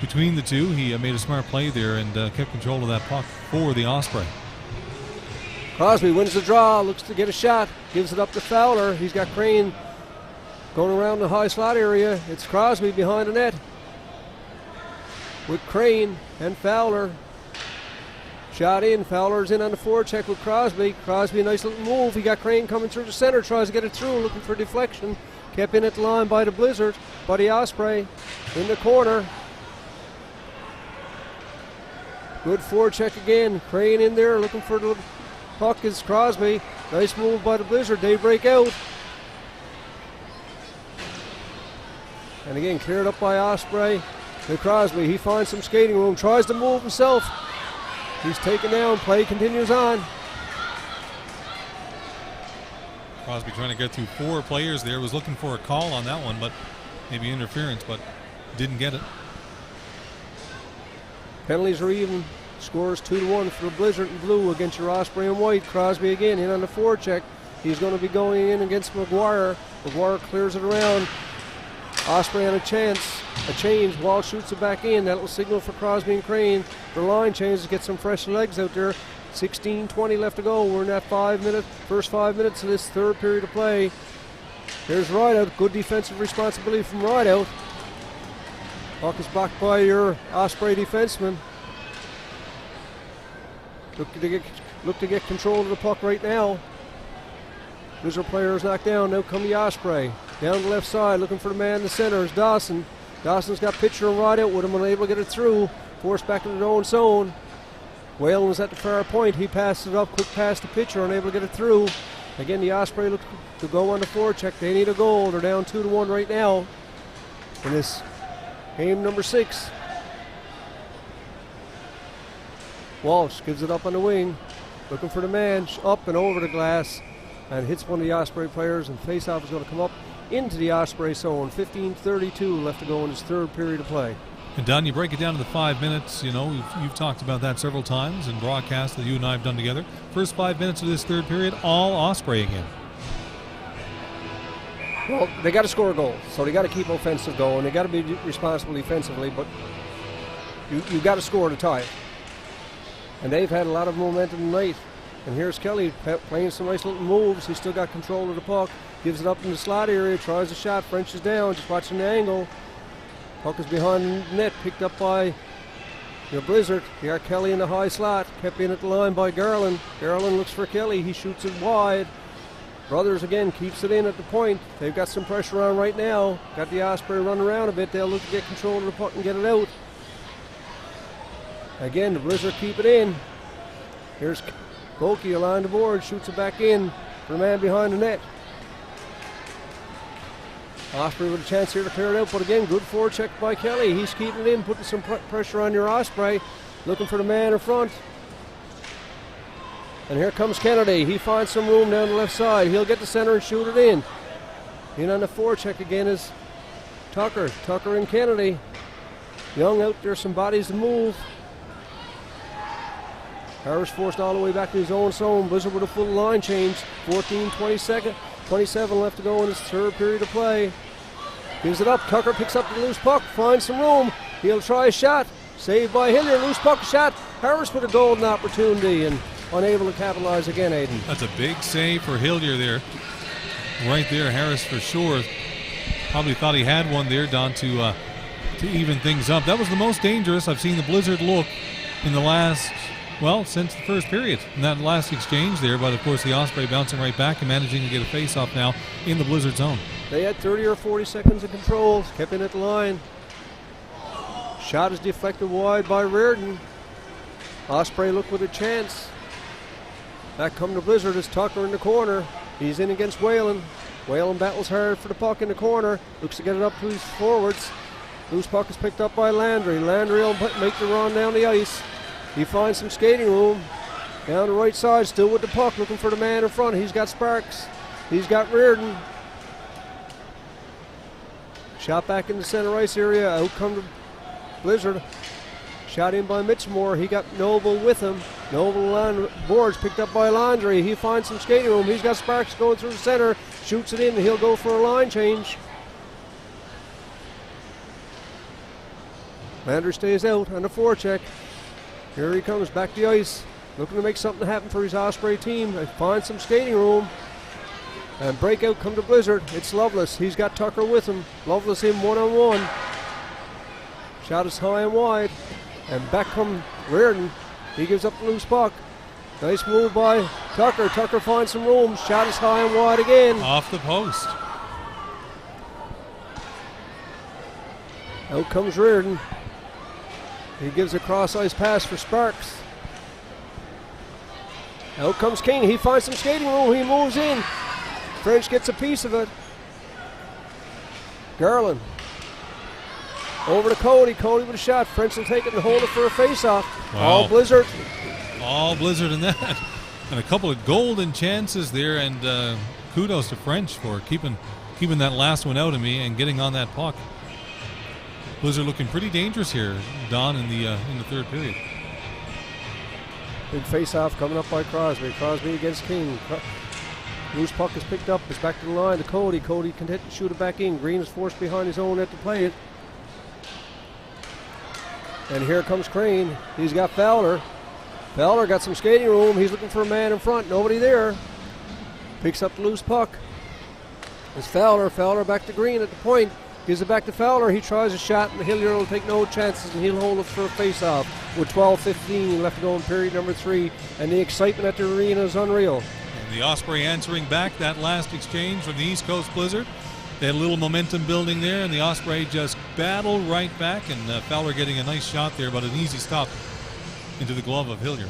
Speaker 1: the two, he made a smart play there and kept control of that puck for the Osprey.
Speaker 2: Crosby wins the draw, looks to get a shot, gives it up to Fowler. He's got Crane going around the high slot area. It's Crosby behind the net with Crane and Fowler. Shot in, Fowler's in on the forecheck with Crosby. Crosby, a nice little move. He got Crane coming through the center, tries to get it through, looking for deflection. Kept in at the line by the Blizzard, by the Osprey, in the corner. Good forecheck again. Crane in there, looking for the puck is Crosby. Nice move by the Blizzard. They break out. And again, cleared up by Osprey. And Crosby, he finds some skating room, tries to move himself. He's taken down. Play continues on.
Speaker 1: Crosby trying to get through 4 players there. Was looking for a call on that one, but maybe interference, but didn't get it.
Speaker 2: Penalties are even. Scores 2-1 for the Blizzard in blue against your Osprey and white. Crosby again in on the forecheck. He's going to be going in against McGuire. McGuire clears it around. Osprey on a change. Wall shoots it back in. That will signal for Crosby and Crane. The line changes to get some fresh legs out there. 16-20 left to go. We're in that first 5 minutes of this third period of play. Here's Rideout. Good defensive responsibility from Rideout. Puck is blocked by your Osprey defenseman. Look to get control of the puck right now. Blizzard player is knocked down. Now come the Osprey. Down the left side, looking for the man in the center is Dawson. Dawson's got Pitcher and Rideout with him, unable to get it through. Forced back into their own zone. Whalen was at the far point. He passed it up. Quick pass to Pitcher, unable to get it through. Again, the Osprey look to go on the forecheck. They need a goal. They're down 2-1 right now in this game number 6. Walsh gives it up on the wing, looking for the man, up and over the glass, and hits one of the Osprey players, and face-off is going to come up into the Osprey zone. 15:32 left to go in this third period of play.
Speaker 1: And Don, you break it down to the 5 minutes, you know, you've talked about that several times in broadcasts that you and I have done together. First 5 minutes of this third period, all Osprey again.
Speaker 2: Well, they got to score a goal, so they got to keep offensive going. They got to be responsible defensively, but you got to score to tie it. And they've had a lot of momentum tonight. And here's Kelly playing some nice little moves. He's still got control of the puck. Gives it up in the slot area. Tries a shot. French is down. Just watching the angle. Puck is behind the net. Picked up by the Blizzard. They got Kelly in the high slot. Kept in at the line by Garland. Garland looks for Kelly. He shoots it wide. Brothers again keeps it in at the point. They've got some pressure on right now. Got the Osprey running around a bit. They'll look to get control of the puck and get it out. Again, the Blizzard keep it in. Here's Goki along the board, shoots it back in for the man behind the net. Osprey with a chance here to clear it out, but again, good forecheck by Kelly. He's keeping it in, putting some pressure on your Osprey, looking for the man in front. And here comes Kennedy. He finds some room down the left side. He'll get the center and shoot it in. In on the forecheck again is Tucker. Tucker and Kennedy. Young out there, some bodies to move. Harris forced all the way back to his own zone. Blizzard with a full line change. 27 left to go in this third period of play. Gives it up. Tucker picks up the loose puck. Finds some room. He'll try a shot. Saved by Hillier. Loose puck shot. Harris with a golden opportunity and unable to capitalize again, Aiden.
Speaker 1: That's a big save for Hillier there. Right there, Harris for sure. Probably thought he had one there, Don, to even things up. That was the most dangerous I've seen the Blizzard look in the last... well, since the first period, in that last exchange there, but of course the Osprey bouncing right back and managing to get a face-off now in the Blizzard zone.
Speaker 2: They had 30 or 40 seconds of control, kept in at the line. Shot is deflected wide by Reardon. Osprey look with a chance. Back come the Blizzard as Tucker in the corner. He's in against Whalen. Whalen battles hard for the puck in the corner. Looks to get it up to his forwards. Loose puck is picked up by Landry. Landry will make the run down the ice. He finds some skating room. Down the right side, still with the puck, looking for the man in front. He's got Sparks. He's got Reardon. Shot back in the center ice area. Out come the Blizzard. Shot in by Mitchmore. He got Noble with him. Noble on boards, picked up by Landry. He finds some skating room. He's got Sparks going through the center. Shoots it in. He'll go for a line change. Landry stays out on the forecheck. Here he comes back to the ice. Looking to make something happen for his Osprey team. They find some skating room. And breakout come to Blizzard. It's Loveless. He's got Tucker with him. Loveless in one-on-one. Shot is high and wide. And back come Reardon. He gives up the loose puck. Nice move by Tucker. Tucker finds some room. Shot is high and wide again.
Speaker 1: Off the post.
Speaker 2: Out comes Reardon. He gives a cross-ice pass for Sparks. Out comes King. He finds some skating room. He moves in. French gets a piece of it. Garland. Over to Cody. Cody with a shot. French will take it and hold it for a face-off.
Speaker 1: Wow.
Speaker 2: All Blizzard.
Speaker 1: All Blizzard in that. And a couple of golden chances there, and kudos to French for keeping that last one out of me and getting on that puck. Blizzard looking pretty dangerous here, Don, in the third period.
Speaker 2: Big face-off coming up by Crosby. Crosby against King. Loose puck is picked up. It's back to the line to Cody. Cody can hit and shoot it back in. Green is forced behind his own net to play it. And here comes Crane. He's got Fowler. Fowler got some skating room. He's looking for a man in front. Nobody there. Picks up the loose puck. It's Fowler. Fowler back to Green at the point. Gives it back to Fowler. He tries a shot, and Hilliard will take no chances, and he'll hold it for a face-off with 12:15 left to go in period number 3. And the excitement at the arena is unreal.
Speaker 1: And the Osprey answering back that last exchange from the East Coast Blizzard. They had a little momentum building there, and the Osprey just battled right back, and Fowler getting a nice shot there, but an easy stop into the glove of Hilliard.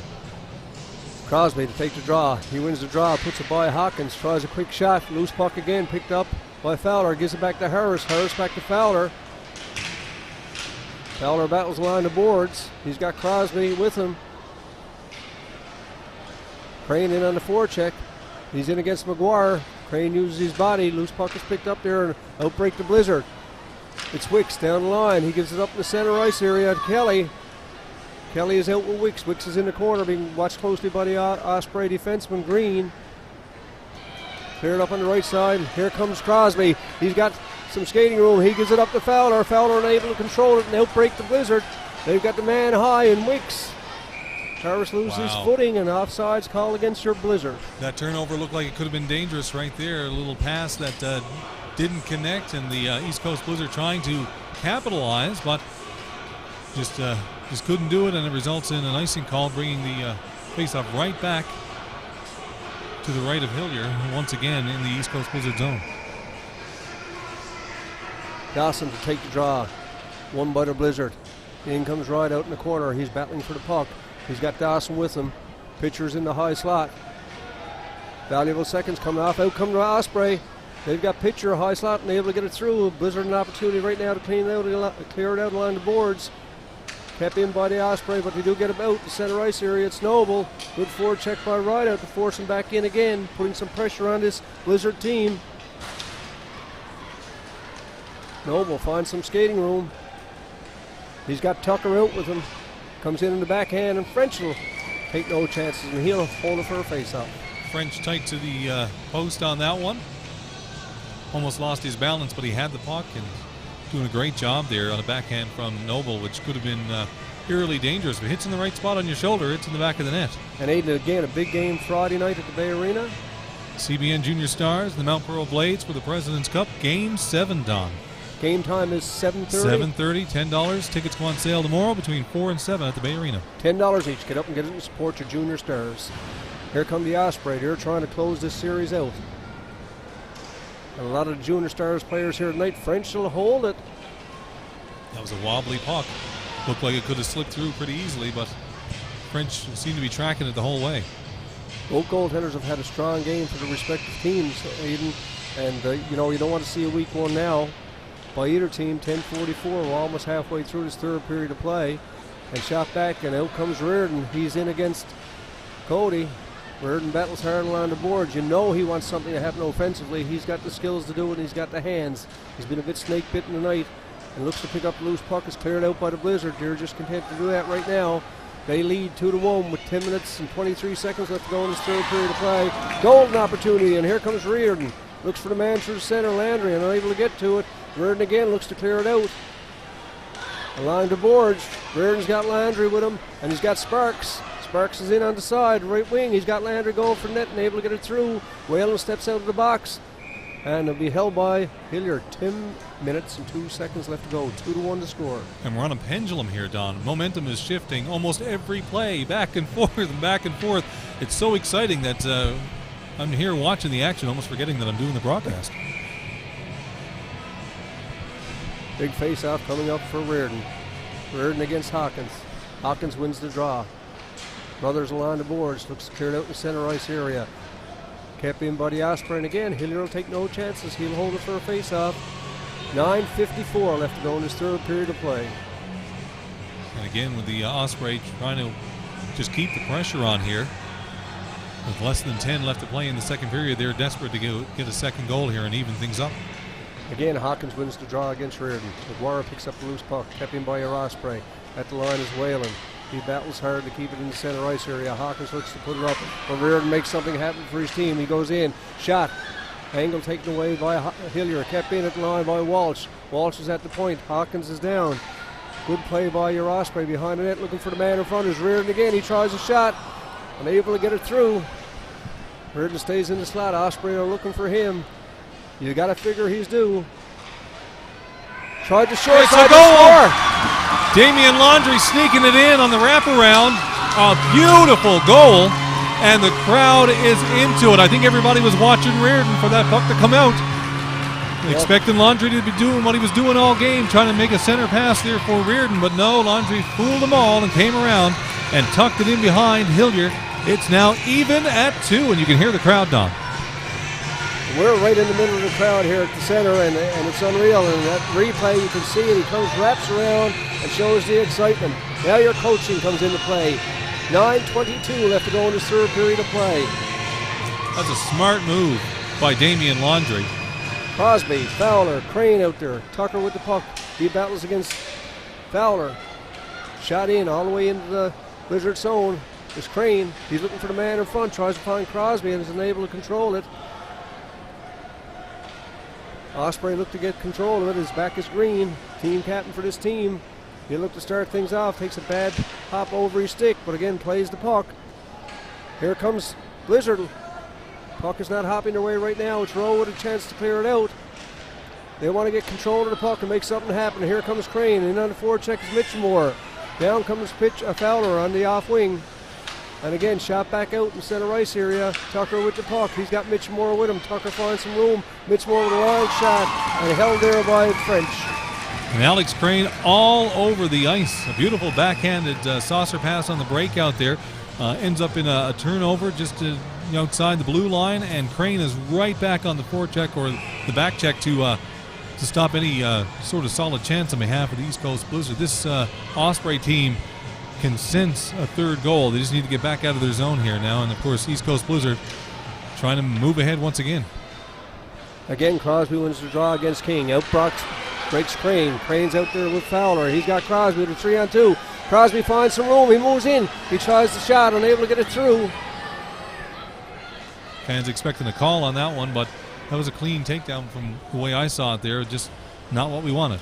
Speaker 2: Crosby to take the draw. He wins the draw, puts it by Hawkins, tries a quick shot. Loose puck again, picked up by Fowler. Gives it back to Harris. Harris back to Fowler. Fowler battles along the boards. He's got Crosby with him. Crane in on the forecheck. He's in against McGuire. Crane uses his body. Loose puck is picked up there and outbreak the Blizzard. It's Wicks down the line. He gives it up in the center ice area to Kelly. Kelly is out with Wicks. Wicks is in the corner, being watched closely by the Osprey defenseman Green. Cleared up on the right side. Here comes Crosby. He's got some skating room. He gives it up to Fowler. Fowler unable to control it and outbreak the Blizzard. They've got the man high in Wicks. Harris loses his footing, and offsides call against your Blizzard.
Speaker 1: That turnover looked like it could have been dangerous right there. A little pass that didn't connect, and the East Coast Blizzard trying to capitalize, but just couldn't do it, and it results in an icing call, bringing the faceoff right back to the right of Hilliard, once again in the East Coast Blizzard zone.
Speaker 2: Dawson to take the draw. One by the Blizzard. In comes Ride out in the corner. He's battling for the puck. He's got Dawson with him. Pitcher's in the high slot. Valuable seconds coming off. Out come the Osprey. They've got Pitcher, a high slot, and they're able to get it through. Blizzard an opportunity right now to clear it out along the boards. Kept in by the Osprey, but they do get him out the center ice area. It's Noble. Good forward check by Rideout to force him back in again, putting some pressure on this Blizzard team. Noble finds some skating room. He's got Tucker out with him. Comes in the backhand, and French will take no chances, and he'll hold it for a face-off.
Speaker 1: French tight to the post on that one. Almost lost his balance, but he had the puck and doing a great job there on a backhand from Noble, which could have been eerily dangerous. If it hits in the right spot on your shoulder, it's in the back of the net.
Speaker 2: And Aiden, again, a big game Friday night at the Bay Arena.
Speaker 1: CBN Junior Stars, the Mount Pearl Blades for the President's Cup. Game 7, Don.
Speaker 2: Game time is 7:30.
Speaker 1: 7:30, $10. Tickets go on sale tomorrow between 4 and 7 at the Bay Arena.
Speaker 2: $10 each. Get up and get it and support your Junior Stars. Here come the Osprey. They're trying to close this series out. And a lot of the Junior Stars players here tonight. French will hold it.
Speaker 1: That was a wobbly puck. Looked like it could have slipped through pretty easily, but French seemed to be tracking it the whole way.
Speaker 2: Both goaltenders have had a strong game for the respective teams, Aiden. And, you don't want to see a weak one now by either team. 10:44. We're almost halfway through this third period of play. And shot back, and out comes Reardon. He's in against Cody. Reardon battles hard along the boards. He wants something to happen offensively. He's got the skills to do it, and he's got the hands. He's been a bit snake-bitten tonight. and looks to pick up the loose puck. Is cleared out by the Blizzard. They're just content to do that right now. They lead 2-1 with 10 minutes and 23 seconds left to go in this third period of play. Golden opportunity, and here comes Reardon. Looks for the man through the center, Landry, and unable to get to it. Reardon again looks to clear it out. Along the boards, Reardon's got Landry with him, and he's got Sparks. Sparks is in on the side, right wing. He's got Landry going for net and able to get it through. Whalen steps out of the box, and it'll be held by Hilliard. 10 minutes and 2 seconds left to go. 2-1 to score.
Speaker 1: And we're on a pendulum here, Don. Momentum is shifting almost every play, back and forth and back and forth. It's so exciting that I'm here watching the action, almost forgetting that I'm doing the broadcast.
Speaker 2: Big face-off coming up for Reardon. Reardon against Hawkins. Hawkins wins the draw. Brothers along the boards. Looks cleared out in the center ice area. Kept in by the Osprey, and again, Hilliard will take no chances. He'll hold it for a face-off. 9:54 left to go in this third period of play.
Speaker 1: And again, with the Osprey trying to just keep the pressure on here. With less than 10 left to play in the second period, they're desperate to get a second goal here and even things up.
Speaker 2: Again, Hawkins wins the draw against Reardon. McGuire picks up the loose puck, kept in by your Osprey. At the line is Whalen. He battles hard to keep it in the center ice area. Hawkins looks to put it up, but Reardon makes something happen for his team. He goes in, shot. Angle taken away by Hilliard, kept in at the line by Walsh. Walsh is at the point. Hawkins is down. Good play by your Osprey behind the net, looking for the man in front. Is Reardon again. He tries a shot, unable to get it through. Reardon stays in the slot. Osprey are looking for him. You got to figure he's due. Tried to short side to score.
Speaker 1: Damian Laundrie sneaking it in on the wraparound. A beautiful goal, and the crowd is into it. I think everybody was watching Reardon for that puck to come out. Yep. Expecting Laundrie to be doing what he was doing all game, trying to make a center pass there for Reardon, but no, Laundrie fooled them all and came around and tucked it in behind Hilliard. It's now even at 2, and you can hear the crowd, Don.
Speaker 2: We're right in the middle of the crowd here at the center, and it's unreal. And that replay, you can see it. He comes, wraps around, and shows the excitement. Now your coaching comes into play. 9:22 left to go in this third period of play.
Speaker 1: That's a smart move by Damian Laundrie.
Speaker 2: Crosby, Fowler, Crane out there. Tucker with the puck. He battles against Fowler. Shot in all the way into the Blizzard zone. It's Crane. He's looking for the man in front. Tries to find Crosby and is unable to control it. Osprey looked to get control of it. His back is green. Team captain for this team. He'll look to start things off. Takes a bad hop over his stick, but again plays the puck. Here comes Blizzard. Puck is not hopping their way right now. It's Rowe with a chance to clear it out. They want to get control of the puck and make something happen. Here comes Crane. And on the forecheck is Mitchmore. Down comes Fowler on the off wing. And again, shot back out in the center ice area. Tucker with the puck. He's got Mitchmore with him. Tucker finds some room. Mitchmore with a long shot. And held there by French.
Speaker 1: And Alex Crane all over the ice. A beautiful backhanded saucer pass on the breakout there. Ends up in a turnover just outside the blue line. And Crane is right back on the forecheck or the back check to stop any sort of solid chance on behalf of the East Coast Blizzard. This Osprey team can sense a third goal. They just need to get back out of their zone here now. And, of course, East Coast Blizzard trying to move ahead once again.
Speaker 2: Again, Crosby wins the draw against King. Outbrock breaks Crane. Crane's out there with Fowler. He's got Crosby with a 3-on-2. Crosby finds some room. He moves in. He tries the shot, unable to get it through.
Speaker 1: Fans expecting a call on that one, but that was a clean takedown from the way I saw it there. Just not what we wanted.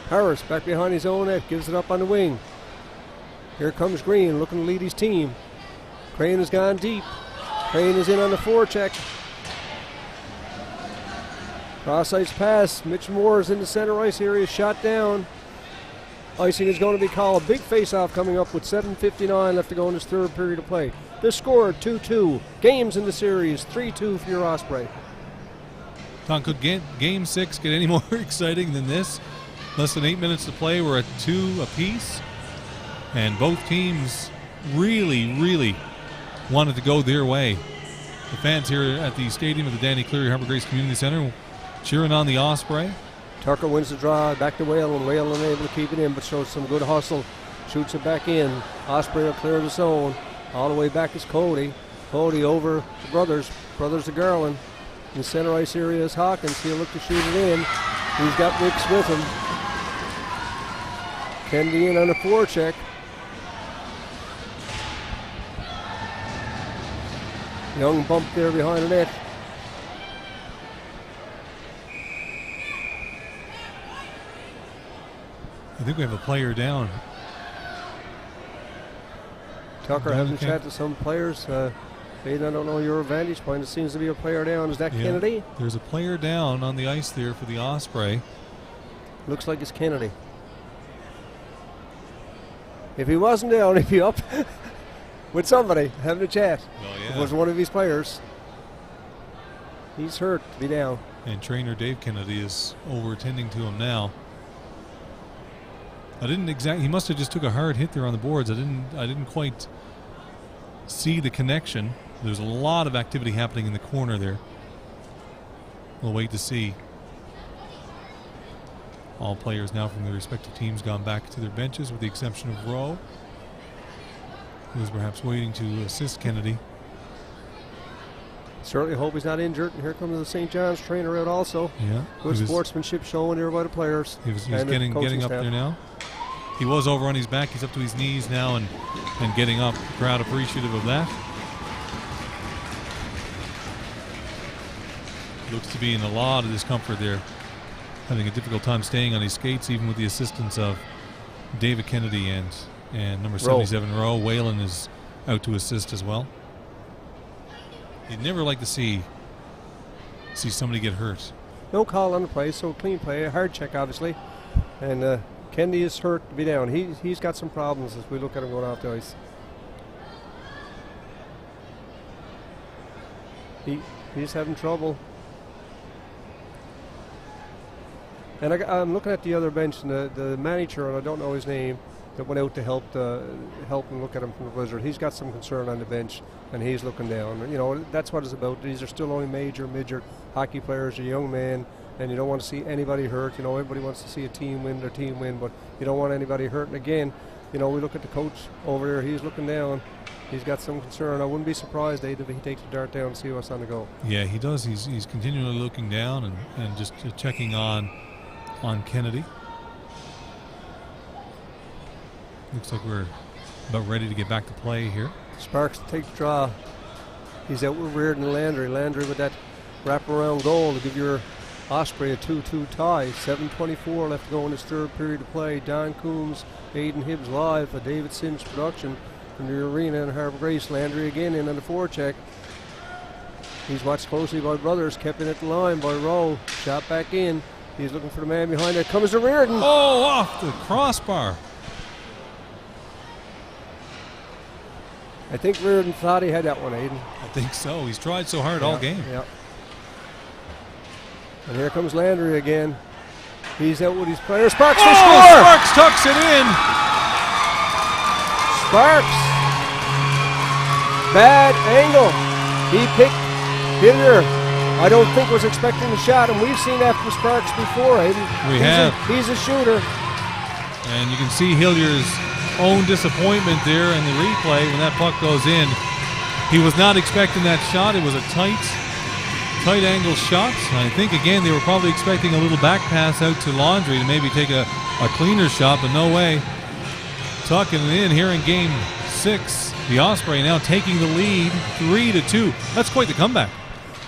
Speaker 2: Harris back behind his own net. Gives it up on the wing. Here comes Green looking to lead his team. Crane has gone deep. Crane is in on the forecheck. Cross-ice pass. Mitch Moore is in the center ice area. Shot down. Icing is going to be called. Big face-off coming up with 7:59 left to go in this third period of play. The score 2-2. Games in the series 3-2 for your Osprey.
Speaker 1: Tom, could Game 6 get any more exciting than this? Less than 8 minutes to play. We're at 2 apiece. And both teams really, really wanted to go their way. The fans here at the stadium of the Danny Cleary Harbour Grace Community Center cheering on the Osprey.
Speaker 2: Tucker wins the draw, back to Whalen. Whalen unable to keep it in, but shows some good hustle. Shoots it back in. Osprey will clear the zone. All the way back is Cody. Cody over to Brothers. Brothers to Garland. In the center ice area is Hawkins. He'll look to shoot it in. He's got Wicks with him. Kennedy in on a forecheck. Young bump there behind the net.
Speaker 1: I think we have a player down.
Speaker 2: Tucker having a chat to some players. Aidan, I don't know your vantage point. It seems to be a player down. Is that Kennedy?
Speaker 1: There's a player down on the ice there for the Osprey.
Speaker 2: Looks like it's Kennedy. If he wasn't down, he'd be up with somebody having a chat.
Speaker 1: Well, yeah.
Speaker 2: If it was one of these players. He's hurt to be down.
Speaker 1: And trainer Dave Kennedy is over tending to him now. I didn't exactly. He must have just took a hard hit there on the boards. I didn't quite see the connection. There's a lot of activity happening in the corner there. We'll wait to see. All players now from their respective teams gone back to their benches, with the exception of Rowe, who is perhaps waiting to assist Kennedy.
Speaker 2: Certainly hope he's not injured. And here comes the St. John's trainer out also.
Speaker 1: Yeah.
Speaker 2: Good sportsmanship showing there by the players.
Speaker 1: He was getting up there now. He was over on his back. He's up to his knees now and getting up. The crowd appreciative of that. Looks to be in a lot of discomfort there. Having a difficult time staying on his skates, even with the assistance of David Kennedy and number 77 Rowe. Whalen is out to assist as well. You'd never like to see somebody get hurt.
Speaker 2: No call on the play, so clean play. A hard check, obviously. And Kennedy is hurt to be down. He's got some problems as we look at him going off the ice. He's having trouble. And I'm looking at the other bench, and the manager, and I don't know his name, that went out to help and look at him from the Blizzard. He's got some concern on the bench, and he's looking down. You know, that's what it's about. These are still only midget hockey players, a young man, and you don't want to see anybody hurt. You know, everybody wants to see a team win, but you don't want anybody hurt. And again, you know, we look at the coach over there. He's looking down. He's got some concern. I wouldn't be surprised, Dave, if he takes the dart down and see what's on the go. Yeah, he does. He's continually looking down and just checking on Kennedy. Looks like we're about ready to get back to play here. Sparks takes the draw. He's out with Reardon and Landry. Landry with that wraparound goal to give your Osprey a 2-2 tie. 7:24 left to go in his third period of play. Don Coombs, Aidan Hibbs live, a David Sims production from the arena in Harbour Grace. Landry again in on the forecheck. He's watched closely by brothers, kept in at the line by Rowe. Shot back in. He's looking for the man behind it. Comes to Reardon. Oh, off the crossbar. I think Reardon thought he had that one, Aidan. I think so. He's tried so hard all game. Yeah. And here comes Landry again. He's out with his player. Sparks will score! Sparks tucks it in. Sparks. Bad angle. He picked Hillier. I don't think was expecting the shot, and we've seen that from Sparks before, Aidan. He's a shooter. And you can see Hillier's own disappointment there in the replay when that puck goes in. He was not expecting that shot. It was a tight angle shot. I think, again, they were probably expecting a little back pass out to Laundry to maybe take a cleaner shot, but no way. Tucking it in here in Game 6. The Osprey now taking the lead 3-2. That's quite the comeback.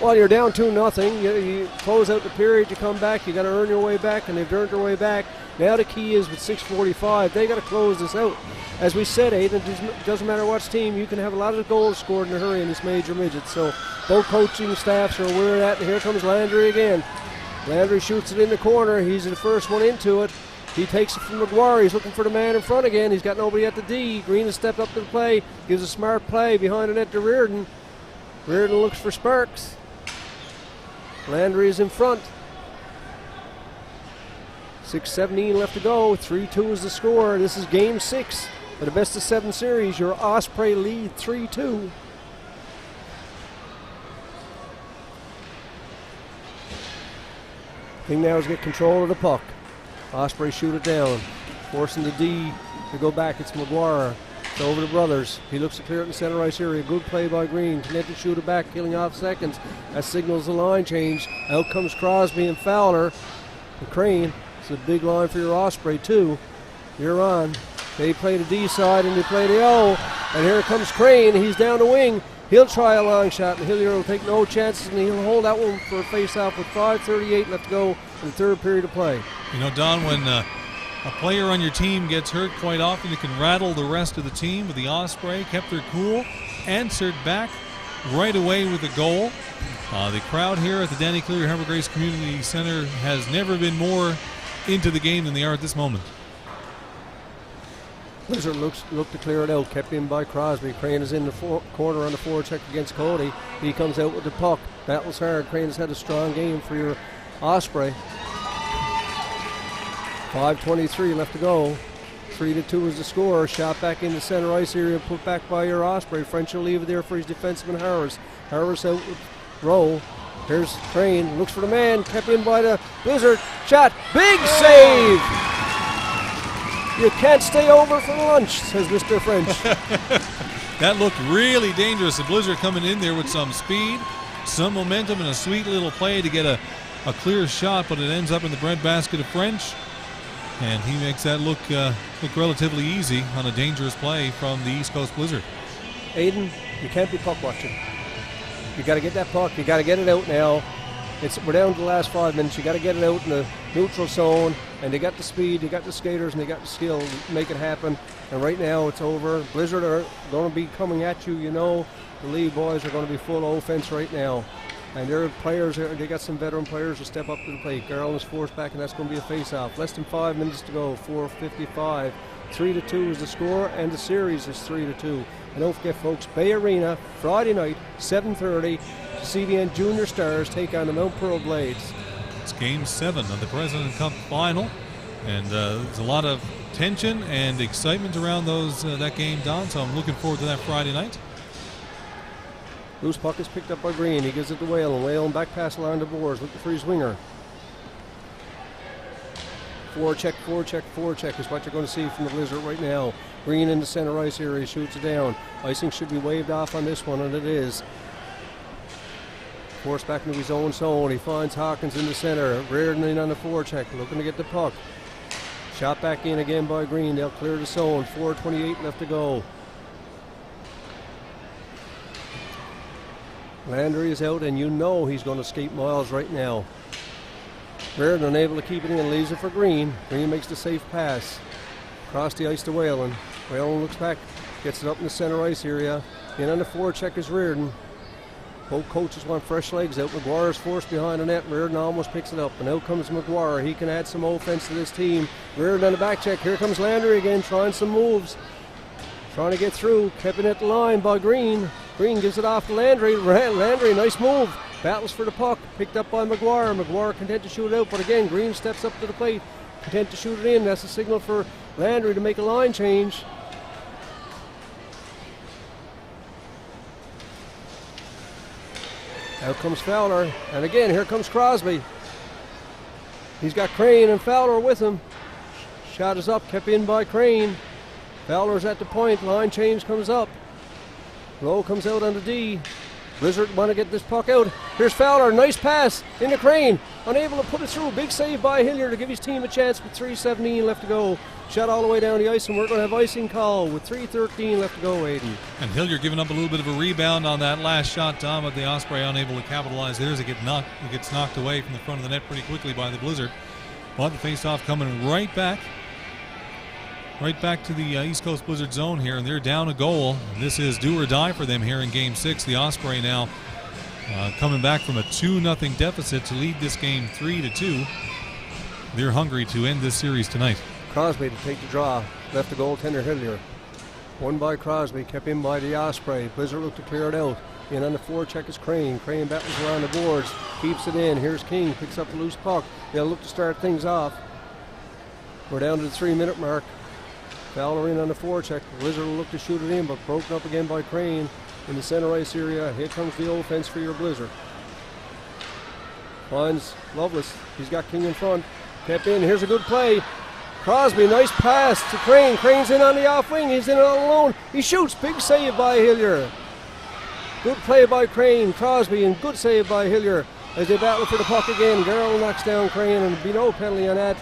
Speaker 2: Well, you're down 2-0. You close out the period, you come back, you got to earn your way back, and they've earned their way back. Now the key is with 6:45, they got to close this out. As we said, Aidan, it doesn't matter what team, you can have a lot of goals scored in a hurry in this major midget. So both coaching staffs are aware of that, and here comes Landry again. Landry shoots it in the corner. He's the first one into it. He takes it from McGuire. He's looking for the man in front again. He's got nobody at the D. Green has stepped up to the play, gives a smart play behind the net to Reardon. Reardon looks for Sparks. Landry is in front. 6:17 left to go. 3-2 is the score. This is Game 6 of the best of 7 series. Your Osprey lead 3-2. Thing now is get control of the puck. Osprey shoot it down, forcing the D to go back. It's McGuire. It's over to Brothers. He looks to clear it in the center ice area. Good play by Green. Connected shooter back, killing off seconds. That signals the line change. Out comes Crosby and Fowler. The Crane. It's a big line for your Osprey, too. you're on. They play the D side and they play the O. And here comes Crane. He's down the wing. He'll try a long shot, and Hillier will take no chances, and he'll hold that one for a face-off with 5:38 left to go in the third period of play.
Speaker 1: You know, Don, when a player on your team gets hurt, quite often it can rattle the rest of the team. But the Osprey kept their cool, answered back right away with a goal. The crowd here at the Danny Cleary Harbour Grace Community Center has never been more into the game than they are at this moment.
Speaker 2: Blizzard looked to clear it out, kept in by Crosby. Crane is in the corner on the forecheck against Cody. He comes out with the puck. That was hard. Crane has had a strong game for your Osprey. 5:23 left to go. 3-2 is the score. Shot back in the center ice area, put back by your Osprey. French will leave it there for his defenseman Harris. Harris out with Rowe. Here's Crane, looks for the man, kept in by the Blizzard. Shot, big save! You can't stay over for lunch, says Mr. French.
Speaker 1: That looked really dangerous. The Blizzard coming in there with some speed, some momentum, and a sweet little play to get a clear shot, but it ends up in the breadbasket of French. And he makes that look relatively easy on a dangerous play from the East Coast Blizzard.
Speaker 2: Aiden, you can't be puck watching. You got to get that puck. You got to get it out now. We're down to the last 5 minutes. You got to get it out in the neutral zone, and they got the speed, they got the skaters, and they got the skill to make it happen. And right now it's over. Blizzard are going to be coming at you. You know, the lead boys are going to be full offense right now. And their players, they got some veteran players to step up to the plate. Garland is forced back, and that's going to be a face-off. Less than 5 minutes to go, 4:55. 3-2 is the score, and the series is 3-2. And don't forget, folks, Bay Arena, Friday night, 7:30, CBN Junior Stars take on the Mount Pearl Blades.
Speaker 1: It's Game 7 of the President Cup Final, and there's a lot of tension and excitement around that game, Don, so I'm looking forward to that Friday night.
Speaker 2: Loose puck is picked up by Green. He gives it to Whalen. Whalen back pass along the boards, looking for his winger. Forecheck is what you're going to see from the Blizzard right now. Green in the center ice area, shoots it down. Icing should be waved off on this one, and it is. Forced back into his own zone. He finds Hawkins in the center. Reardon in on the forecheck, looking to get the puck. Shot back in again by Green. They'll clear the zone. 4:28 left to go. Landry is out, and you know he's going to skate miles right now. Reardon unable to keep it in, leaves it for Green. Green makes the safe pass. Across the ice to Whalen. Whalen looks back, gets it up in the center ice area. In on the forecheck is Reardon. Both coaches want fresh legs out. McGuire is forced behind the net. Reardon almost picks it up, and out comes McGuire. He can add some offense to this team. Reardon on the back check. Here comes Landry again, trying some moves. Trying to get through. Kept it at the line by Green. Green gives it off to Landry. Landry, nice move. Battles for the puck. Picked up by McGuire. McGuire content to shoot it out, but again, Green steps up to the plate. Content to shoot it in. That's a signal for Landry to make a line change. Out comes Fowler, and again, here comes Crosby. He's got Crane and Fowler with him. Shot is up, kept in by Crane. Fowler's at the point, line change comes up. Lowe comes out on the D. Blizzard want to get this puck out. Here's Fowler, nice pass into Crane. Unable to put it through, big save by Hillier to give his team a chance with 3:17 left to go. Shot all the way down the ice, and we're going to have icing call with 3:13 left to go, Aiden.
Speaker 1: And Hillier giving up a little bit of a rebound on that last shot, Tom, but the Osprey unable to capitalize there as it gets knocked away from the front of the net pretty quickly by the Blizzard. But the face-off coming right back to the East Coast Blizzard zone here, and they're down a goal. This is do or die for them here in Game 6. The Osprey now coming back from a 2-0 deficit to lead this game 3-2. They're hungry to end this series tonight.
Speaker 2: Crosby to take the draw, left the goaltender Hillier. Won by Crosby, kept in by the Osprey. Blizzard looked to clear it out. In on the forecheck is Crane. Crane battles around the boards, keeps it in. Here's King, picks up the loose puck. They'll look to start things off. We're down to the 3-minute mark. Fowler in on the forecheck. Blizzard will look to shoot it in, but broken up again by Crane in the center ice area. Here comes the offense for your Blizzard. Finds Lovelace. He's got King in front. Kept in. Here's a good play. Crosby, nice pass to Crane. Crane's in on the off wing. He's in all alone. He shoots. Big save by Hillier. Good play by Crane. Crosby, and good save by Hillier as they battle for the puck again. Garrell knocks down Crane, and there'll be no penalty on that.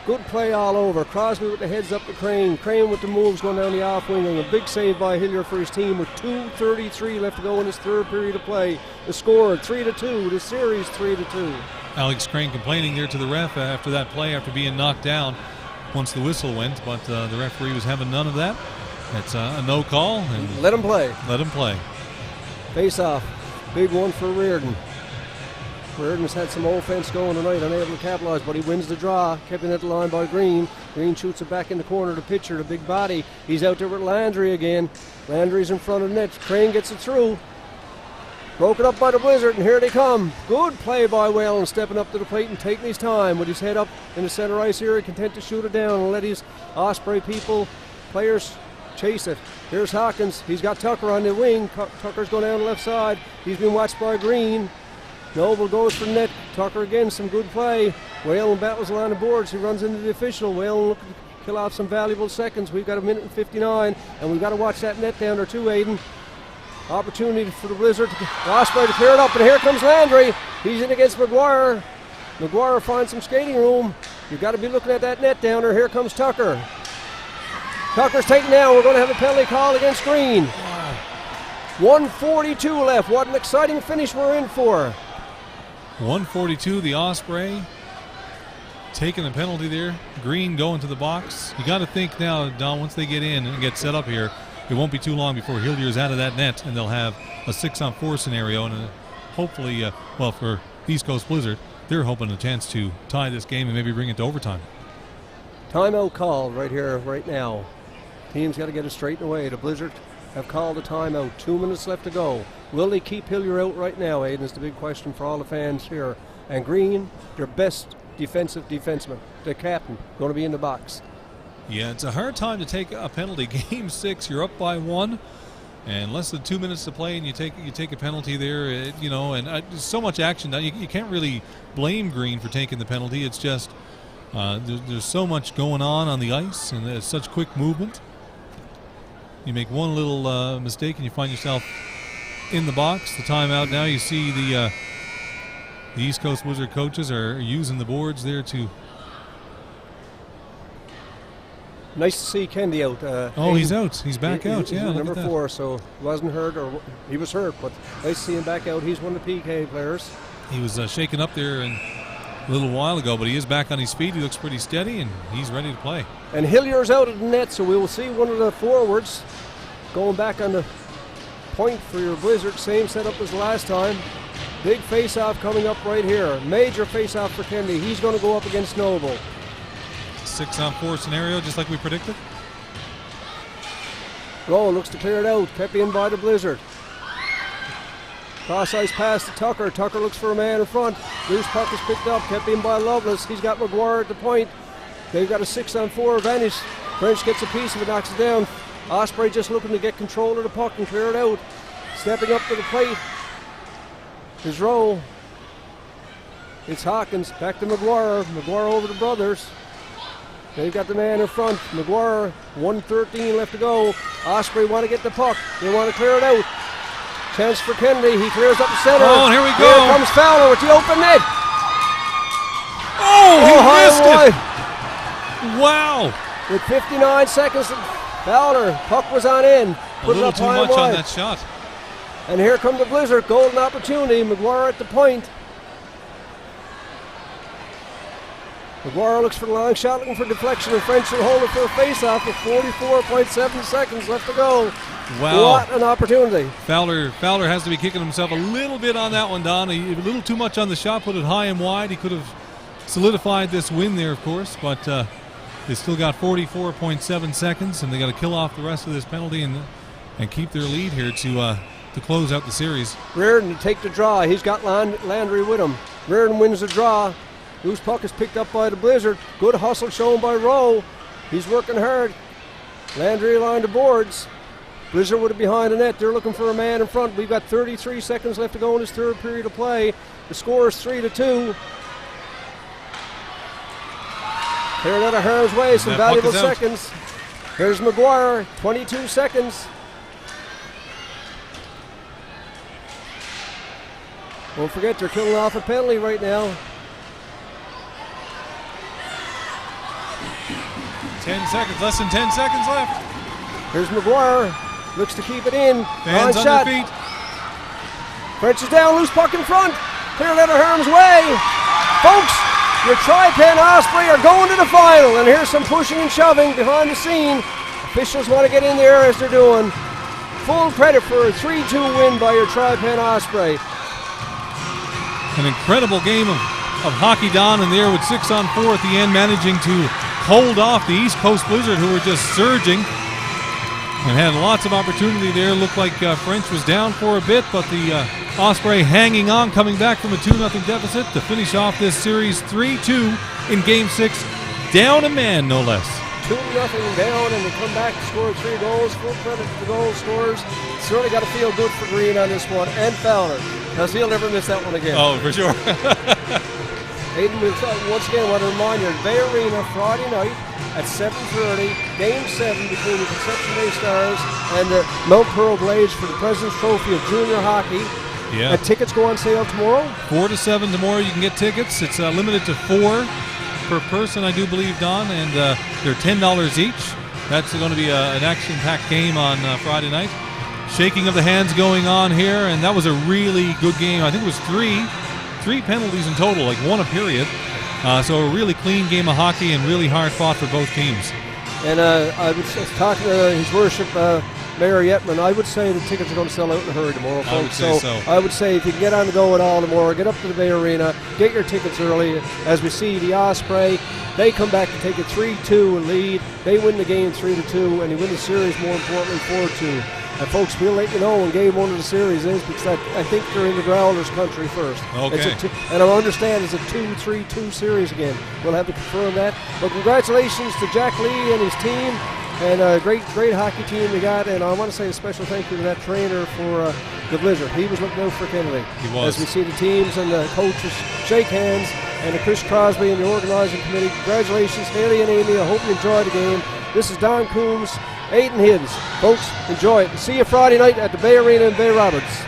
Speaker 2: Good play all over. Crosby with the heads up to Crane. Crane with the moves going down the off wing, and a big save by Hillier for his team with 2:33 left to go in this third period of play. The score 3-2. The series 3-2.
Speaker 1: Alex Crane complaining there to the ref after that play, after being knocked down once the whistle went, but the referee was having none of that. It's a no call. And
Speaker 2: let him play.
Speaker 1: Let him play.
Speaker 2: Face off. Big one for Reardon. Reardon's had some offense going tonight, unable to capitalise, but he wins the draw. Kept in at the line by Green. Green shoots it back in the corner. The pitcher, the big body. He's out there with Landry again. Landry's in front of the net. Crane gets it through. Broken up by the Blizzard, and here they come. Good play by Whalen, stepping up to the plate and taking his time with his head up in the center ice area, content to shoot it down and let his Osprey players chase it. Here's Hawkins. He's got Tucker on the wing. Tucker's going down the left side. He's been watched by Green. Noble goes for the net. Tucker again, some good play. Whalen battles along the boards. He runs into the official. Whalen looking to kill off some valuable seconds. We've got 1:59, and we've got to watch that net down there too, Aiden. Opportunity for the Blizzard, Osprey to clear it up, and here comes Landry. He's in against McGuire. McGuire finds some skating room. You've got to be looking at that net downer. Here comes Tucker. Tucker's taken down. We're going to have a penalty call against Green. 1:42 left. What an exciting finish we're in for.
Speaker 1: 1:42, the Osprey taking the penalty there. Green going to the box. You got to think now, Don, once they get in and get set up here, it won't be too long before Hillier's out of that net, and they'll have a 6-on-4 scenario, and hopefully, well, for East Coast Blizzard, they're hoping a chance to tie this game and maybe bring it to overtime.
Speaker 2: Timeout called right here, right now. Team's got to get it straightened away. The Blizzard have called a timeout. 2 minutes left to go. Will they keep Hillier out right now, Aiden, is the big question for all the fans here. And Green, their best defensive defenseman, the captain, going to be in the box.
Speaker 1: Yeah, it's a hard time to take a penalty. Game 6, you're up by 1, and less than 2 minutes to play, and you take a penalty there. And so much action. You can't really blame Green for taking the penalty. It's just there's so much going on the ice, and there's such quick movement. You make one little mistake, and you find yourself in the box. The timeout now. You see the East Coast Blizzard coaches are using the boards there to.
Speaker 2: Nice to see Kendi out.
Speaker 1: He's out. He's back out. Yeah,
Speaker 2: number 4, so he wasn't hurt, or he was hurt, but nice to see him back out. He's one of the PK players.
Speaker 1: He was shaken up there a little while ago, but he is back on his feet. He looks pretty steady, and he's ready to play. And
Speaker 2: Hillier's out of the net, so we will see one of the forwards going back on the point for your Blizzard. Same setup as last time. Big face-off coming up right here. Major face-off for Kendi. He's going to go up against Noble.
Speaker 1: 6-on-4 scenario, just like we predicted.
Speaker 2: Rowe looks to clear it out. Kept in by the Blizzard. Cross ice pass to Tucker. Tucker looks for a man in front. Loose puck is picked up. Kept in by Lovelace. He's got McGuire at the point. They've got a 6-on-4 advantage. French gets a piece of it, knocks it down. Osprey just looking to get control of the puck and clear it out. Stepping up to the plate is Rowe. It's Hawkins. Back to McGuire. McGuire over the brothers. They've got the man in front. McGuire, 1:13 left to go. Osprey want to get the puck. They want to clear it out. Chance for Kennedy. He clears up the center.
Speaker 1: Oh, and here we go.
Speaker 2: Here comes Fowler with the open net.
Speaker 1: He missed it. Wow.
Speaker 2: With 59 seconds, Fowler, puck was on in.
Speaker 1: Put a little too much on that shot.
Speaker 2: And here come the Blizzard. Golden opportunity. McGuire at the point. McGuire looks for the long shot, looking for deflection, and French will hold it for a face-off with 44.7 seconds left to go.
Speaker 1: Wow.
Speaker 2: What an opportunity. Fowler
Speaker 1: has to be kicking himself a little bit on that one, Don. A little too much on the shot, put it high and wide. He could have solidified this win there, of course, but they still got 44.7 seconds, and they got to kill off the rest of this penalty and keep their lead here to close out the series.
Speaker 2: Reardon to take the draw. He's got Landry with him. Reardon wins the draw. Loose puck is picked up by the Blizzard. Good hustle shown by Rowe. He's working hard. Landry along the boards. Blizzard with it behind the net. They're looking for a man in front. We've got 33 seconds left to go in this third period of play. The score is 3-2. Cleared out of harm's way, some valuable seconds. Here's McGuire, 22 seconds. Don't forget, they're killing off a penalty right now.
Speaker 1: 10 seconds, less than 10 seconds left.
Speaker 2: Here's McGuire, looks to keep it in.
Speaker 1: Fans on
Speaker 2: shot.
Speaker 1: their feet.
Speaker 2: French is down, loose puck in front. Cleared out of harm's way. Folks, your Tripen Osprey are going to the final, and here's some pushing and shoving behind the scene. Officials want to get in there as they're doing. Full credit for a 3-2 win by your Tripen Osprey.
Speaker 1: An incredible game of hockey, Don, and there with 6-on-4 at the end, managing to hold off the East Coast Blizzard, who were just surging and had lots of opportunity there. Looked like French was down for a bit, but the Osprey hanging on, coming back from a 2-0 deficit to finish off this series 3-2 in Game 6, down a man, no less.
Speaker 2: 2-0 down, and they come back to score 3 goals. Full credit to the goal scorers. Certainly got to feel good for Green on this one, and Fowler, because he'll never miss that one again.
Speaker 1: Oh, for sure.
Speaker 2: Aiden, once again, I want to remind you, Bay Arena Friday night at 7:30, Game 7 between the Conception Bay Stars and the Mount Pearl Blades for the President's Trophy of Junior Hockey.
Speaker 1: Yeah.
Speaker 2: Tickets go on sale tomorrow?
Speaker 1: 4 to 7 tomorrow. You can get tickets. It's limited to 4 per person, I do believe, Don, and they're $10 each. That's going to be an action-packed game on Friday night. Shaking of the hands going on here, and that was a really good game. I think it was three penalties in total, like 1 a period. So a really clean game of hockey and really hard fought for both teams.
Speaker 2: And I was talking to His Worship Mayor Yetman. I would say the tickets are going to sell out in a hurry tomorrow, folks. I would say if you can get on the go at all tomorrow, get up to the Bay Arena, get your tickets early. As we see the Osprey, they come back to take a 3-2 lead. They win the game 3-2, and they win the series, more importantly, 4-2. And folks, we'll let you know when Game 1 of the series is, because I think they're in the Growlers country first.
Speaker 1: Okay.
Speaker 2: And I understand it's a 2-3-2 series again. We'll have to confirm that. But congratulations to Jack Lee and his team. And a great hockey team they got. And I want to say a special thank you to that trainer for the Blizzard. He was looking out for Kennedy.
Speaker 1: He was.
Speaker 2: As we see the teams and the coaches shake hands, and to Chris Crosby and the organizing committee, congratulations, Haley and Amy. I hope you enjoyed the game. This is Don Coombs, Aiden Hibbs. Folks, enjoy it. See you Friday night at the Bay Arena in Bay Roberts.